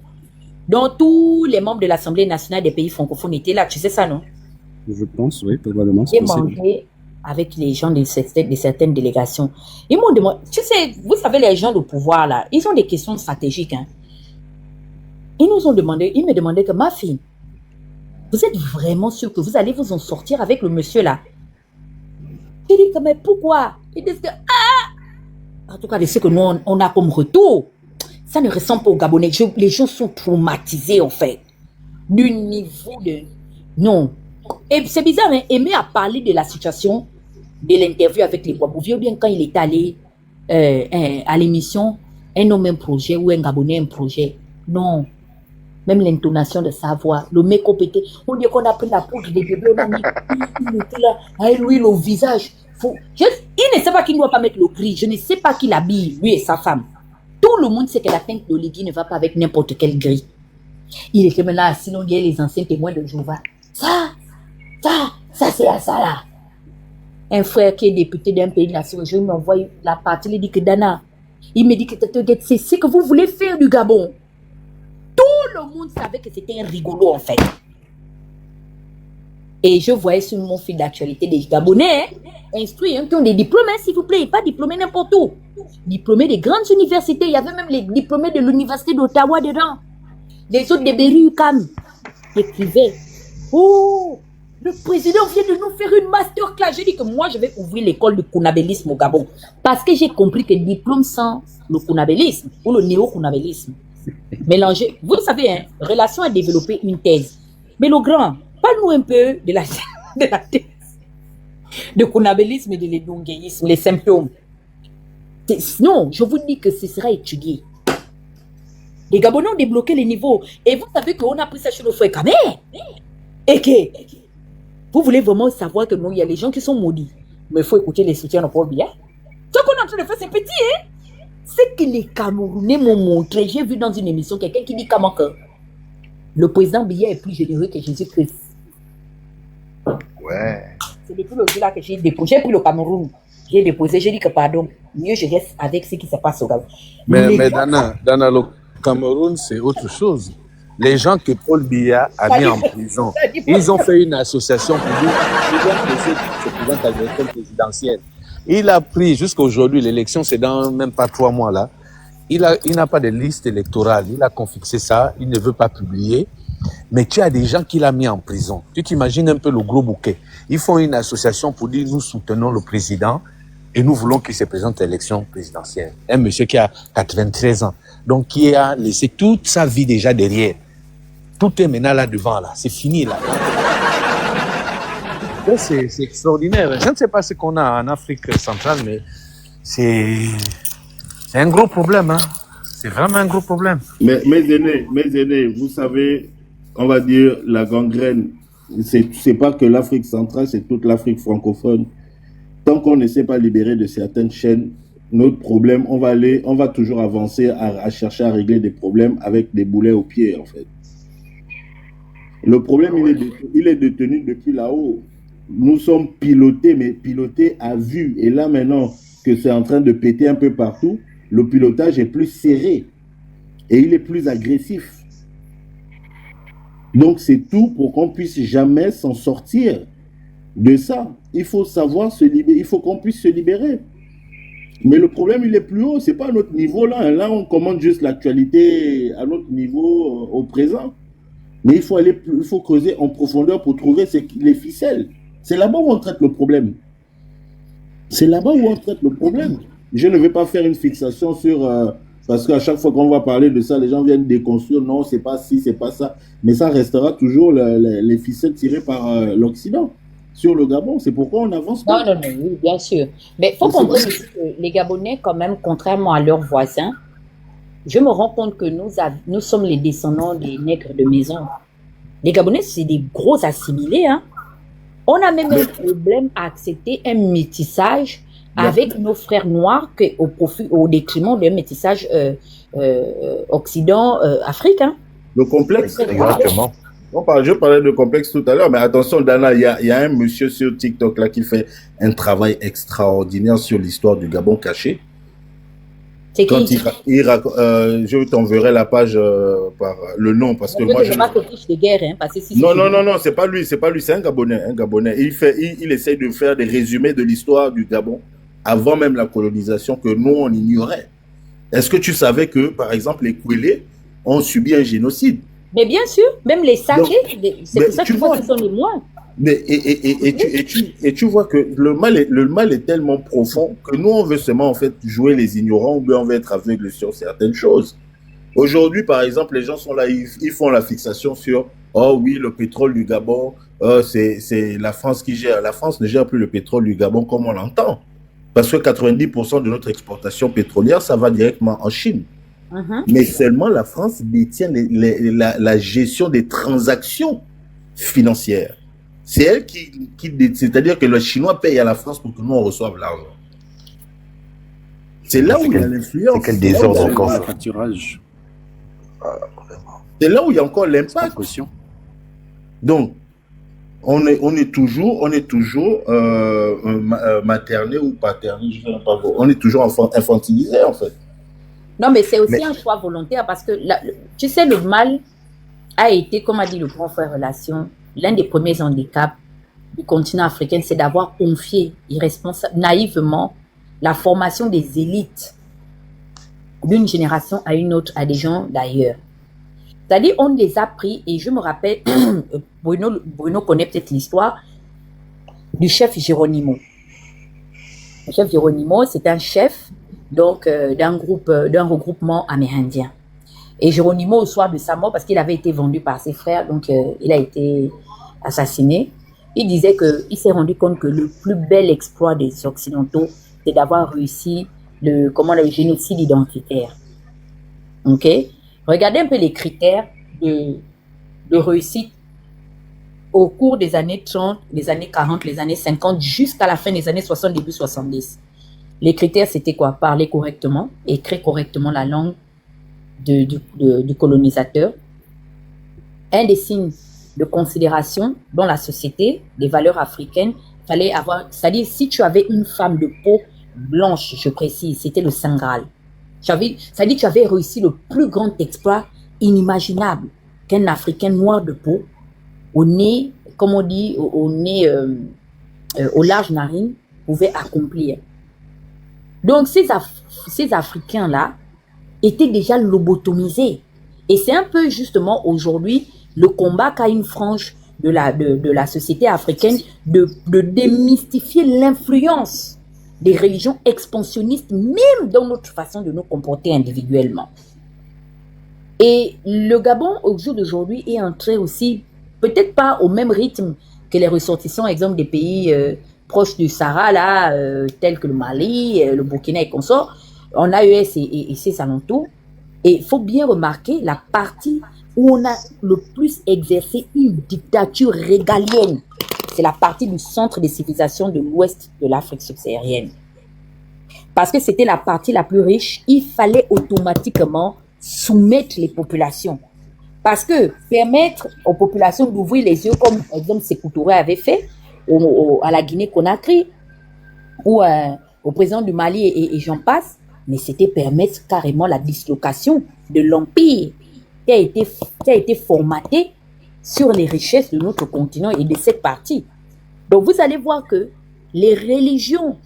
Donc, tous les membres de l'Assemblée nationale des pays francophones étaient là. Tu sais ça, non? Je pense, oui, probablement. J'ai mangé avec les gens de certaines délégations. Ils m'ont demandé, tu sais, vous savez, les gens de pouvoir, là, ils ont des questions stratégiques. Hein. Ils me demandaient que ma fille, vous êtes vraiment sûr que vous allez vous en sortir avec le monsieur là? J'ai dit, mais pourquoi? Ils disent que, en tout cas, de ce que nous, on a comme retour, ça ne ressemble pas aux Gabonais. Les gens sont traumatisés, en fait. Du niveau de... Non. Et c'est bizarre, hein, aimer à parler de la situation, de l'interview avec les Boabouviers, ou bien quand il est allé à l'émission, un homme un projet ou un Gabonais un projet. Non. Même l'intonation de sa voix, le make-up était... On dit qu'on a pris la poudre de bébé, on a mis... Il était là, avec lui, le visage. Il ne sait pas qu'il ne doit pas mettre le gris. Je ne sais pas qui l'habille, lui et sa femme. Tout le monde sait que la teinte d'Oligui ne va pas avec n'importe quel gris. Il était maintenant assis, on dirait les anciens témoins de Jéhovah. Ça c'est à ça là. Un frère qui est député d'un pays de la sous-région, il m'envoie la partie, il dit que Dana, il me dit que c'est ce que vous voulez faire du Gabon. Tout le monde savait que c'était un rigolo en fait. Et je voyais sur mon fil d'actualité des Gabonais instruits qui ont des diplômes, s'il vous plaît, pas diplômés n'importe où. Diplômés des grandes universités, il y avait même les diplômés de l'université d'Ottawa dedans. Les autres des Berry-UQAM écrivaient, oh, le président vient de nous faire une masterclass. J'ai dit que moi, je vais ouvrir l'école de kounabélisme au Gabon. Parce que j'ai compris que le diplôme sans le kounabélisme ou le néo-kounabélisme, mélangé, vous savez, hein, relation à développer une thèse. Mais le grand, parle-nous un peu de la thèse de kounabélisme et de l'élonguéisme, les symptômes. Non, je vous dis que ce sera étudié. Les Gabonais ont débloqué les niveaux. Et vous savez qu'on a pris ça chez le frère Kamé. Et que vous voulez vraiment savoir que non, il y a les gens qui sont maudits. Mais il faut écouter les soutiens de Paul Biya. Ce qu'on est en train de faire, c'est petit, hein? C'est que les Camerounais m'ont montré. J'ai vu dans une émission quelqu'un qui dit comment que le président Biya est plus généreux que Jésus-Christ. Ouais. C'est depuis le jour là que j'ai déposé. J'ai pris le Cameroun. J'ai déposé. J'ai dit que pardon, mieux je reste avec ce qui se passe au Gabon. Mais Dana, le Cameroun, c'est autre chose. Les gens que Paul Biya a mis en prison, ils ont fait une association pour dire qu'ils se présentent à l'élection présidentielle. Il a pris, jusqu'à aujourd'hui, l'élection, c'est dans même pas 3 mois là. Il n'a pas de liste électorale. Il a confixé ça. Il ne veut pas publier. Mais tu as des gens qu'il a mis en prison. Tu t'imagines un peu le gros bouquet. Ils font une association pour dire nous soutenons le président et nous voulons qu'il se présente à l'élection présidentielle. Un monsieur qui a 93 ans. Donc qui a laissé toute sa vie déjà derrière. Tout est maintenant là devant là. C'est fini là. Là, c'est extraordinaire. Je ne sais pas ce qu'on a en Afrique centrale, mais c'est un gros problème. Hein. C'est vraiment un gros problème. Mais mes aînés, vous savez, on va dire la gangrène, c'est pas que l'Afrique centrale, c'est toute l'Afrique francophone. Tant qu'on ne s'est pas libéré de certaines chaînes, notre problème, on va toujours avancer à chercher à régler des problèmes avec des boulets aux pieds, en fait. Le problème, il est détenu depuis là-haut. Nous sommes pilotés, mais pilotés à vue. Et là, maintenant que c'est en train de péter un peu partout, le pilotage est plus serré et il est plus agressif. Donc, c'est tout pour qu'on puisse jamais s'en sortir de ça. Il faut savoir se libérer, il faut qu'on puisse se libérer. Mais le problème, il est plus haut, c'est pas à notre niveau là. Là, on commande juste l'actualité à notre niveau au présent. Mais il faut creuser en profondeur pour trouver les ficelles. C'est là-bas où on traite le problème. C'est là-bas où on traite le problème. Je ne vais pas faire une fixation sur... parce qu'à chaque fois qu'on va parler de ça, les gens viennent déconstruire. Non, c'est pas ci, c'est pas ça. Mais ça restera toujours les ficelles tirées par l'Occident sur le Gabon. C'est pourquoi on avance pas. Non, oui, bien sûr. Mais il faut comprendre que les Gabonais, quand même, contrairement à leurs voisins, je me rends compte que nous sommes les descendants des nègres de maison. Les Gabonais, c'est des gros assimilés. Hein. On a même un problème à accepter un métissage avec nos frères noirs au détriment d'un métissage Occident-Afrique. Hein. Le complexe. Exactement. Je parlais de complexe tout à l'heure, mais attention, Dana, il y a un monsieur sur TikTok là qui fait un travail extraordinaire sur l'histoire du Gabon caché. C'est qui? Je t'enverrai la page par le nom parce que moi je pas fiche de guerre, hein, parce que si non, c'est pas lui, c'est un Gabonais. Il essaie de faire des résumés de l'histoire du Gabon avant même la colonisation que nous on ignorait. Est-ce que tu savais que par exemple les Kouélés ont subi un génocide? Mais bien sûr, même les Saké, c'est pour ça que ce sont les moins. Mais et tu vois que le mal est tellement profond que nous on veut seulement en fait jouer les ignorants ou bien on veut être aveugle sur certaines choses. Aujourd'hui par exemple les gens sont là, ils font la fixation sur oh oui le pétrole du Gabon, c'est la France qui gère. La France ne gère plus le pétrole du Gabon comme on l'entend parce que 90% de notre exportation pétrolière ça va directement en Chine. Mais seulement la France détient la gestion des transactions financières. C'est elle qui c'est-à-dire que le Chinois paye à la France pour que nous on reçoive l'argent. C'est là où il y a l'influence. C'est quel désordre encore Le facturage. C'est là où il y a encore l'impact. Donc, on est toujours materné ou paterné, je ne sais pas. On est toujours infantilisé en fait. Non, mais c'est aussi un choix volontaire parce que, tu sais, le mal a été, comme a dit le grand frère Relation, l'un des premiers handicaps du continent africain, c'est d'avoir confié naïvement la formation des élites d'une génération à une autre à des gens d'ailleurs. C'est-à-dire, on les a pris, et je me rappelle, Bruno connaît peut-être l'histoire du chef Geronimo. Le chef Geronimo, c'est un chef donc d'un regroupement amérindien. Et Geronimo, au soir de sa mort, parce qu'il avait été vendu par ses frères, donc il a été assassiné, il disait qu'il s'est rendu compte que le plus bel exploit des Occidentaux, c'est d'avoir réussi le génocide identitaire. Ok? Regardez un peu les critères de réussite au cours des années 30, les années 40, les années 50, jusqu'à la fin des années 60, début 70. Les critères, c'était quoi? Parler correctement, écrire correctement la langue du colonisateur. Un des signes de considération dans la société, les valeurs africaines, fallait avoir, c'est-à-dire si tu avais une femme de peau blanche, je précise, c'était le Saint Graal. C'est-à-dire tu avais réussi le plus grand exploit inimaginable qu'un Africain noir de peau, au nez, comme on dit, au nez, au large narine, pouvait accomplir. Donc ces Africains-là étaient déjà lobotomisés. Et c'est un peu justement aujourd'hui le combat qu'a une frange de la société africaine de démystifier l'influence des religions expansionnistes, même dans notre façon de nous comporter individuellement. Et le Gabon, au jour d'aujourd'hui, est entré aussi, peut-être pas au même rythme que les ressortissants, exemple des pays proches du Sahara, là, tels que le Mali, le Burkina et consorts, on a eu et ses alentours. Et il faut bien remarquer la partie où on a le plus exercé une dictature régalienne. C'est la partie du centre des civilisations de l'ouest de l'Afrique subsaharienne. Parce que c'était la partie la plus riche, il fallait automatiquement soumettre les populations. Parce que permettre aux populations d'ouvrir les yeux, comme par exemple Sékou Touré avait fait à la Guinée-Conakry, ou au président du Mali et j'en passe, mais c'était permettre carrément la dislocation de l'empire qui a été formaté sur les richesses de notre continent et de cette partie. Donc vous allez voir que les religions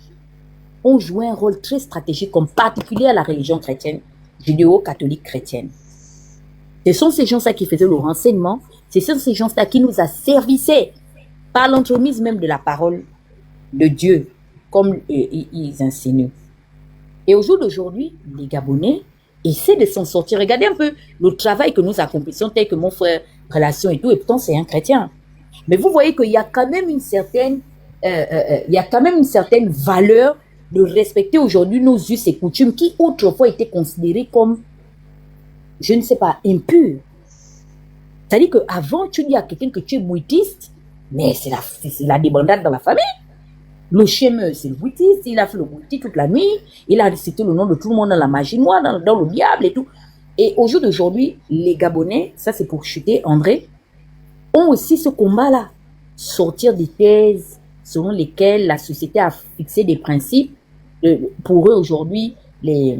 ont joué un rôle très stratégique, en particulier la religion chrétienne, judéo-catholique chrétienne. Ce sont ces gens-là qui faisaient le renseignement, ce sont ces gens-là qui nous asservissaient par l'entremise même de la parole de Dieu, comme ils insinuent. Et au jour d'aujourd'hui, les Gabonais essaient de s'en sortir. Regardez un peu le travail que nous accomplissons, tel que mon frère Relation et tout, et pourtant c'est un chrétien. Mais vous voyez qu'il y a quand même une certaine, valeur de respecter aujourd'hui nos us et coutumes qui autrefois étaient considérés comme, je ne sais pas, impurs. C'est-à-dire qu'avant, tu dis à quelqu'un que tu es bouddhiste, mais c'est la débandade dans la famille. Le chien, c'est le bouddhiste, il a fait le bouddhiste toute la nuit, il a récité le nom de tout le monde dans la magie noire, dans le diable et tout. Et au jour d'aujourd'hui, les Gabonais, ça c'est pour chuter André, ont aussi ce combat-là. Sortir des thèses selon lesquelles la société a fixé des principes. Pour eux aujourd'hui, les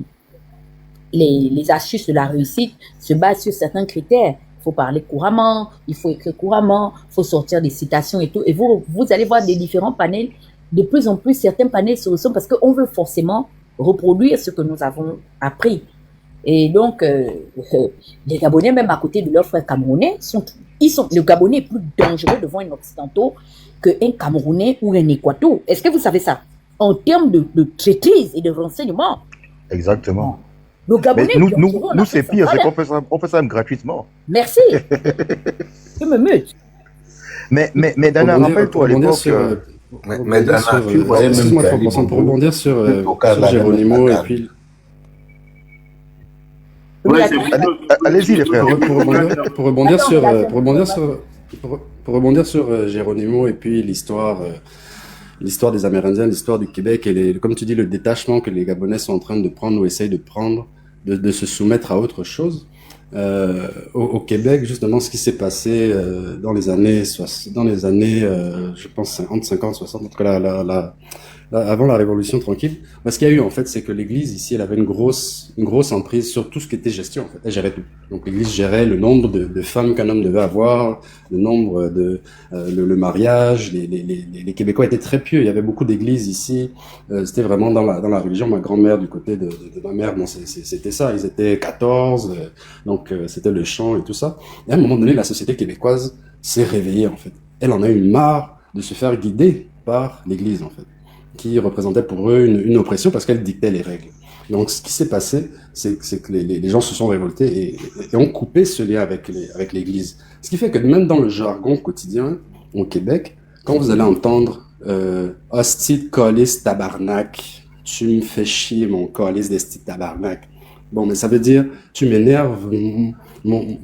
astuces de la réussite se basent sur certains critères. Il faut parler couramment, il faut écrire couramment, il faut sortir des citations et tout. Et vous allez voir des différents panels. De plus en plus, certains panels se ressemblent parce qu'on veut forcément reproduire ce que nous avons appris. Et donc, les Gabonais, même à côté de leurs frères camerounais, le Gabonais est plus dangereux devant un Occidentaux qu'un Camerounais ou un Équateur. Est-ce que vous savez ça? En termes de traîtrise et de renseignement. Exactement. Le Gabonais, nous c'est pire, c'est qu'on fait ça même gratuitement. Merci. Je me mute. Mais Dana, rappelle-toi à l'époque... Mais Dana, excuse-moi, pour rebondir sur Géronimo et puis... Oui, allez-y les frères. Pour rebondir sur Géronimo et puis l'histoire des Amérindiens, l'histoire du Québec et comme tu dis le détachement que les Gabonais sont en train de prendre ou essayent de prendre, de se soumettre à autre chose. Au Québec, justement, ce qui s'est passé dans les années, je pense entre 50, 60, en tout cas avant la Révolution tranquille, ce qu'il y a eu en fait, c'est que l'Église ici, elle avait une grosse emprise sur tout ce qui était gestion. En fait, elle gérait tout. Donc l'Église gérait le nombre de femmes qu'un homme devait avoir, le nombre de le mariage. Les Québécois étaient très pieux. Il y avait beaucoup d'églises ici. C'était vraiment dans la religion. Ma grand-mère du côté de ma mère, bon, c'était ça. Ils étaient 14, donc c'était le chant et tout ça. Et à un moment donné, la société québécoise s'est réveillée en fait. Elle en a eu marre de se faire guider par l'Église en fait, qui représentait pour eux une oppression parce qu'elle dictait les règles. Donc, ce qui s'est passé, c'est que les gens se sont révoltés et ont coupé ce lien avec l'Église. Ce qui fait que même dans le jargon quotidien au Québec, quand vous allez entendre hostie de calice tabarnak, tu me fais chier mon calice d'esti tabarnak. Bon, mais ça veut dire tu m'énerves,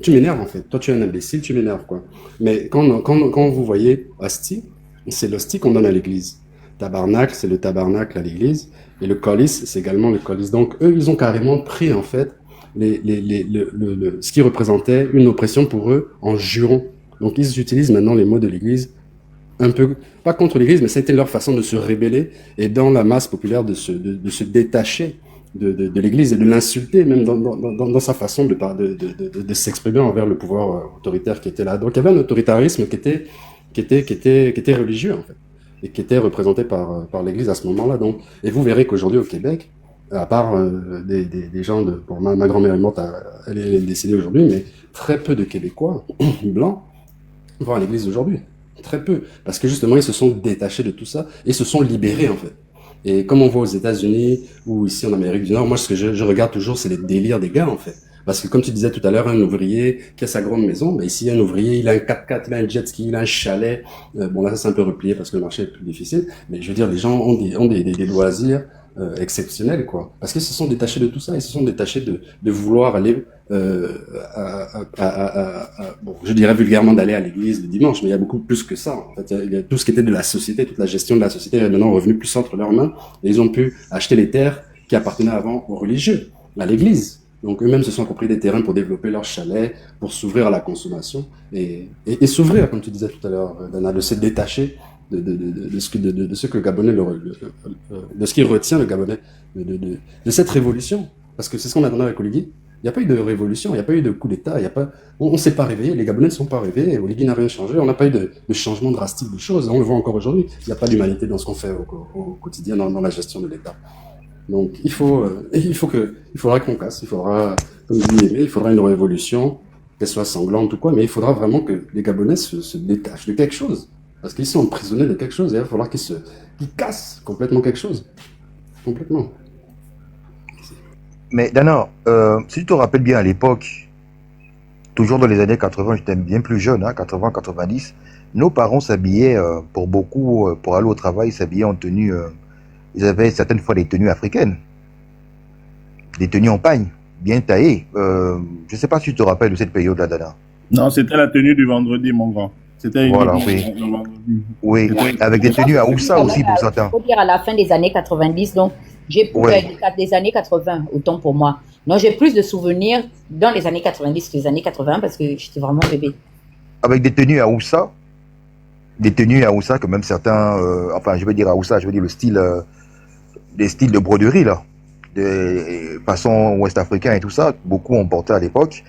tu m'énerves en fait. Toi, tu es un imbécile, tu m'énerves quoi. Mais quand vous voyez hostie, c'est l'hostie qu'on donne à l'Église. Tabarnak, c'est le tabarnak à l'église, et le calice, c'est également le calice. Donc, eux, ils ont carrément pris, en fait, ce qui représentait une oppression pour eux en jurant. Donc, ils utilisent maintenant les mots de l'église, un peu, pas contre l'église, mais ça a été leur façon de se rébeller, et dans la masse populaire, de se détacher de l'église, et de l'insulter, même dans sa façon de s'exprimer envers le pouvoir autoritaire qui était là. Donc, il y avait un autoritarisme qui était religieux, en fait, et qui était représenté par l'Église à ce moment-là. Donc, et vous verrez qu'aujourd'hui au Québec, à part des gens bon, ma grand-mère est morte, elle est décédée aujourd'hui, mais très peu de Québécois blancs vont à l'Église aujourd'hui. Très peu. Parce que justement, ils se sont détachés de tout ça et se sont libérés en fait. Et comme on voit aux États-Unis ou ici en Amérique du Nord, moi ce que je regarde toujours, c'est les délires des gars en fait. Parce que comme tu disais tout à l'heure, un ouvrier qui a sa grande maison, ben ici un ouvrier, il a un 4x4, il a un jet ski, il a un chalet. Bon là ça c'est un peu replié parce que le marché est plus difficile, mais je veux dire les gens ont des loisirs exceptionnels quoi. Parce qu'ils se sont détachés de tout ça, ils se sont détachés de vouloir aller bon, je dirais vulgairement d'aller à l'église le dimanche, mais il y a beaucoup plus que ça. En fait, il y a tout ce qui était de la société, toute la gestion de la société est maintenant revenu plus entre leurs mains et ils ont pu acheter les terres qui appartenaient avant aux religieux, à l'église. Donc eux-mêmes se sont compris des terrains pour développer leur chalet, pour s'ouvrir à la consommation et s'ouvrir, comme tu disais tout à l'heure, Dana, de se détacher de ce que le Gabonais, de ce qui retient le Gabonais de cette révolution. Parce que c'est ce qu'on attendait avec Oligui. Il n'y a pas eu de révolution, il n'y a pas eu de coup d'État, on ne s'est pas réveillé, les Gabonais ne sont pas réveillés, Oligui n'a rien changé, on n'a pas eu de changement drastique de choses, on le voit encore aujourd'hui. Il n'y a pas d'humanité dans ce qu'on fait au quotidien, dans la gestion de l'État. Donc il faudra qu'on casse, il faudra, comme dit Aimé, il faudra une révolution, qu'elle soit sanglante ou quoi, mais il faudra vraiment que les Gabonais se détachent de quelque chose. Parce qu'ils sont emprisonnés de quelque chose et il va falloir qu'ils cassent complètement quelque chose. Complètement. Mais Dana, si tu te rappelles bien à l'époque, toujours dans les années 80, j'étais bien plus jeune, hein, 80, 90, nos parents s'habillaient, pour beaucoup, pour aller au travail, ils s'habillaient en tenue, ils avaient certaines fois des tenues africaines, des tenues en pagne, bien taillées. Je ne sais pas si tu te rappelles de cette période-là, Dana. Non, c'était la tenue du vendredi, mon grand. C'était une Voilà, oui. Oui, avec des tenues à Oussa aussi pour certains. Il faut dire à la fin des années 90, donc j'ai des années 80, autant pour moi. Donc j'ai plus de souvenirs dans les années 90 que les années 80 parce que j'étais vraiment bébé. Avec des tenues à Oussa que même certains, enfin je veux dire à Oussa, je veux dire le style, des styles de broderie là, des façons ouest-africains et tout ça, beaucoup on portait à l'époque.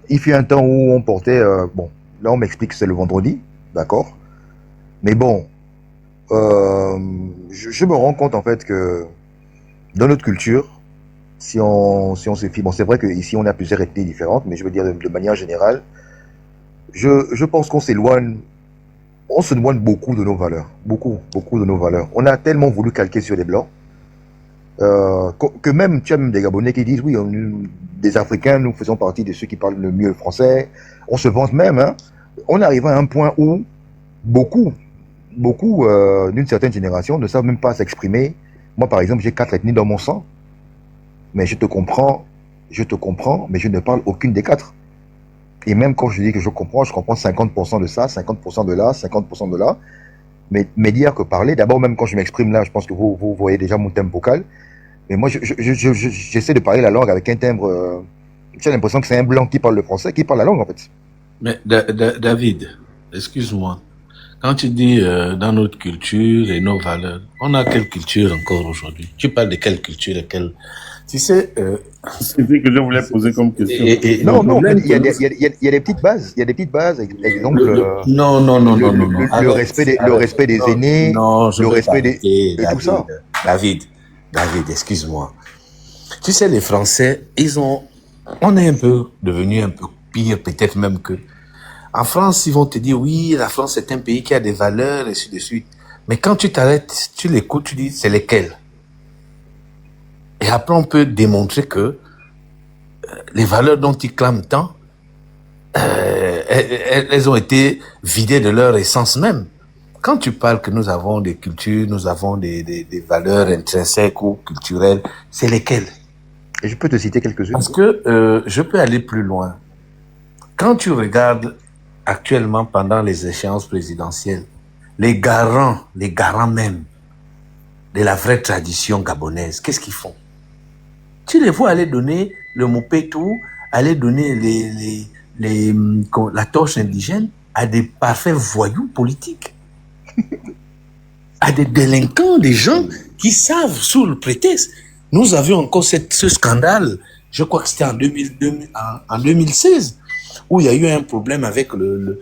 Il fut un temps où on portait, bon, là on m'explique que c'est le vendredi, d'accord, mais bon, je me rends compte en fait que dans notre culture, si on se fie, bon c'est vrai qu'ici on a plusieurs ethnies différentes, mais je veux dire de manière générale, je pense qu'on s'éloigne beaucoup de nos valeurs, beaucoup de nos valeurs. On a tellement voulu calquer sur les Blancs, que même, tu as même des Gabonais qui disent, oui, des Africains, nous faisons partie de ceux qui parlent le mieux français. On se vante même, hein. On arrive à un point où beaucoup d'une certaine génération ne savent même pas s'exprimer. Moi, par exemple, j'ai 4 ethnies dans mon sang, mais je te comprends, mais je ne parle aucune des 4. Et même quand je dis que je comprends 50% de ça, 50% de là, 50% de là. Mais dire que parler, d'abord, même quand je m'exprime là, je pense que vous voyez déjà mon thème vocal. Mais moi, j'essaie de parler la langue avec un timbre. J'ai l'impression que c'est un blanc qui parle le français, qui parle la langue, en fait. Mais David, excuse-moi. Quand tu dis dans notre culture et nos valeurs, on a quelle culture encore aujourd'hui? Tu parles de quelle culture et quelle... Tu sais... C'est ce que je voulais poser comme question. Non, il y a des petites bases. Il y a des petites bases, exemple... Non. Le respect des aînés, le respect de tout ça. David, excuse-moi. Tu sais, les Français, on est devenu un peu pire, peut-être même que... En France, ils vont te dire, oui, la France est un pays qui a des valeurs, et ainsi de suite. Mais quand tu t'arrêtes, tu l'écoutes, tu dis, c'est lesquelles? Et après, on peut démontrer que les valeurs dont ils clament tant, elles ont été vidées de leur essence même. Quand tu parles que nous avons des cultures, nous avons des valeurs intrinsèques ou culturelles, c'est lesquelles? Et je peux te citer quelques-unes. Parce que je peux aller plus loin. Quand tu regardes actuellement pendant les échéances présidentielles, les garants même de la vraie tradition gabonaise, qu'est-ce qu'ils font? Tu les vois aller donner le mopétou, aller donner la torche indigène à des parfaits voyous politiques, à des délinquants, des gens qui savent sous le prétexte. Nous avions encore ce scandale, je crois que c'était en 2016, où il y a eu un problème avec le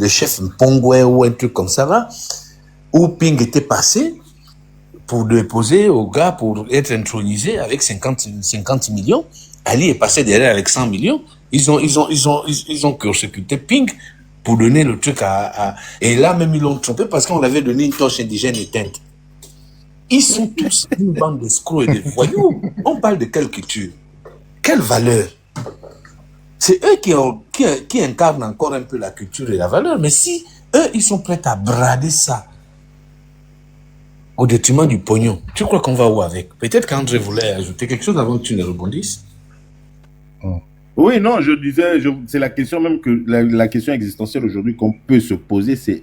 chef Mpongwe ou un truc comme ça là, où Ping était passé pour déposer au gars pour être intronisé avec 50 millions. Ali est passé derrière avec 100 millions. Ils ont persécuté Ping pour donner le truc et là même ils l'ont trompé parce qu'on avait donné une torche indigène éteinte. Ils sont tous une bande d'escrocs et de voyous. On parle de quelle culture? Quelle valeur? c'est eux qui incarnent encore un peu la culture et la valeur. Mais si eux, ils sont prêts à brader ça au détriment du pognon, tu crois qu'on va où avec? Peut-être qu'André voulait ajouter quelque chose avant que tu ne rebondisses. Oui, non, je disais, c'est la question même que la question existentielle aujourd'hui qu'on peut se poser, c'est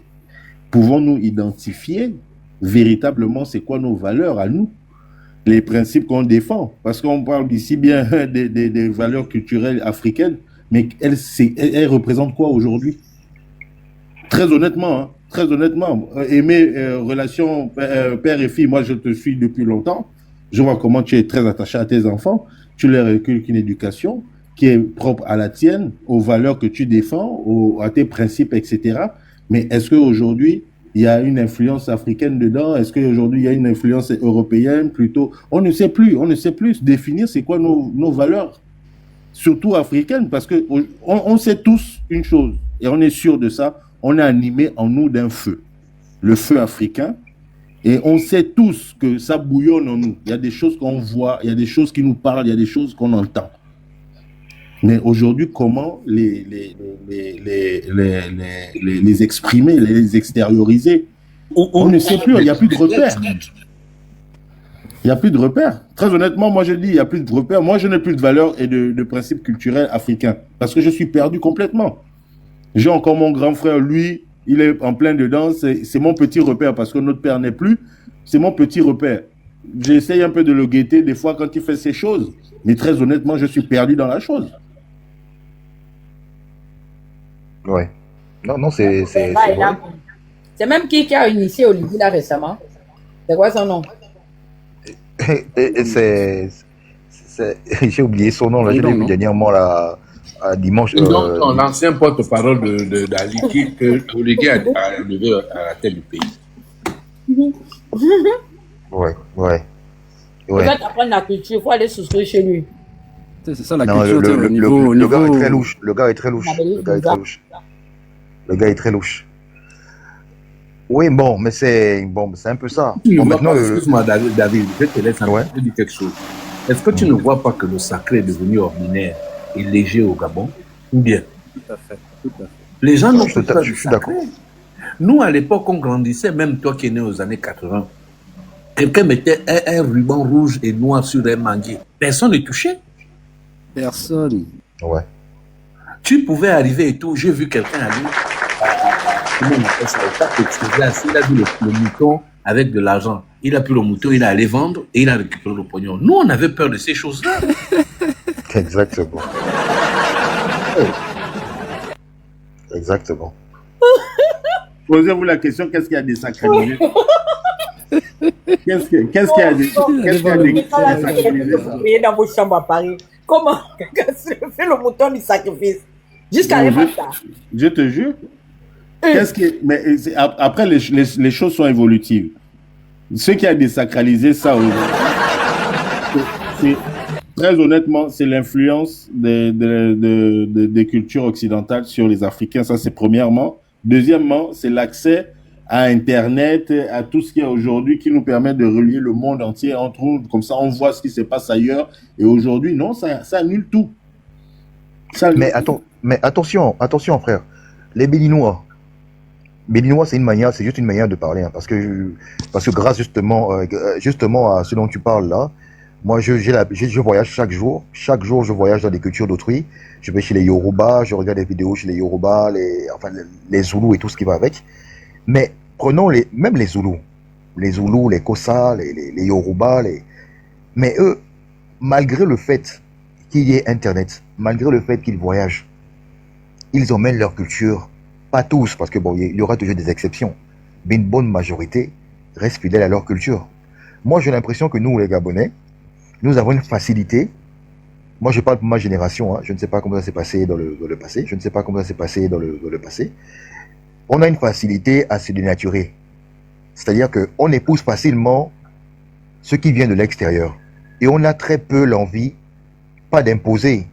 pouvons-nous identifier véritablement c'est quoi nos valeurs à nous, les principes qu'on défend? Parce qu'on parle ici bien des valeurs culturelles africaines, mais elles représentent quoi aujourd'hui? Très honnêtement, hein, très honnêtement, aimer relation père et fille, moi je te suis depuis longtemps, je vois comment tu es très attaché à tes enfants, tu leur inculques une éducation qui est propre à la tienne, aux valeurs que tu défends, à tes principes, etc. Mais est-ce qu'aujourd'hui, il y a une influence africaine dedans? Est-ce qu'aujourd'hui, il y a une influence européenne plutôt? On ne sait plus définir c'est quoi nos valeurs, surtout africaines, parce qu'on sait tous une chose, et on est sûr de ça, on est animé en nous d'un feu, le feu africain, et on sait tous que ça bouillonne en nous. Il y a des choses qu'on voit, il y a des choses qui nous parlent, il y a des choses qu'on entend. Mais aujourd'hui, comment les exprimer, les extérioriser? On ne sait plus, il n'y a plus de repères. Il n'y a plus de repères. Très honnêtement, moi je dis, il n'y a plus de repères. Moi, je n'ai plus de valeurs et de principes culturels africains parce que je suis perdu complètement. J'ai encore mon grand frère, lui, il est en plein dedans. C'est mon petit repère parce que notre père n'est plus. C'est mon petit repère. J'essaye un peu de le guetter des fois quand il fait ces choses. Mais très honnêtement, je suis perdu dans la chose. Ouais. Non, c'est vrai. C'est même qui a initié Olivier là récemment. C'est quoi son nom? J'ai oublié son nom, là, je l'ai vu dernièrement là, dimanche. L'ancien porte-parole d'Ali que Olivier a levé à la tête du pays. Ouais. Il va apprendre la culture, il faut aller souscrire chez lui. C'est ça la culture, le gars est très louche. Le gars est très louche. Oui, bon, mais c'est un peu ça. Excuse-moi, David, je te laisse te dire quelque chose. Est-ce que tu ne vois pas que le sacré est devenu ordinaire et léger au Gabon? Ou bien? Tout à fait. Les gens n'ont plus peur du sacré. Nous, à l'époque, on grandissait, même toi qui es né aux années 80. Quelqu'un mettait un ruban rouge et noir sur un manguier. Personne ne touchait. Personne. Ouais. Tu pouvais arriver et tout. J'ai vu quelqu'un aller. Comment on appelle ça? Il a vu le mouton avec de l'argent. Il a pris le mouton, il est allé vendre et il a récupéré le pognon. Nous, on avait peur de ces choses-là. Exactement. Exactement. Posez-vous la question, qu'est-ce qu'il y a désacralisé? Qu'est-ce qu'il y a désacralisé dans vos chambres à Paris? Comment fait le mouton du sacrifice? Jusqu'à l'époque. Je te jure. Mais après, les choses sont évolutives. Ce qui a désacralisé ça aujourd'hui, très honnêtement, c'est l'influence des cultures occidentales sur les Africains. Ça, c'est premièrement. Deuxièmement, c'est l'accès à Internet, à tout ce qu'il y a aujourd'hui qui nous permet de relier le monde entier entre nous. Comme ça, on voit ce qui se passe ailleurs. Et aujourd'hui, non, ça annule tout. Mais attention, frère. Les Béninois, c'est juste une manière de parler, hein, parce que grâce justement à ce dont tu parles là, moi je voyage chaque jour je voyage dans des cultures d'autrui. Je vais chez les Yoruba, je regarde des vidéos chez les Yoruba, les Zoulous et tout ce qui va avec. Mais prenons même les Zoulous, les Kossa, les Yoruba, mais eux, malgré le fait qu'il y ait Internet, malgré le fait qu'ils voyagent, ils emmènent leur culture. Pas tous, parce que bon, il y aura toujours des exceptions. Mais une bonne majorité reste fidèle à leur culture. Moi, j'ai l'impression que nous, les Gabonais, nous avons une facilité. Moi, je parle pour ma génération. Hein, je ne sais pas comment ça s'est passé dans le passé. On a une facilité à se dénaturer. C'est-à-dire qu'on épouse facilement ce qui vient de l'extérieur. Et on a très peu l'envie, pas d'imposer,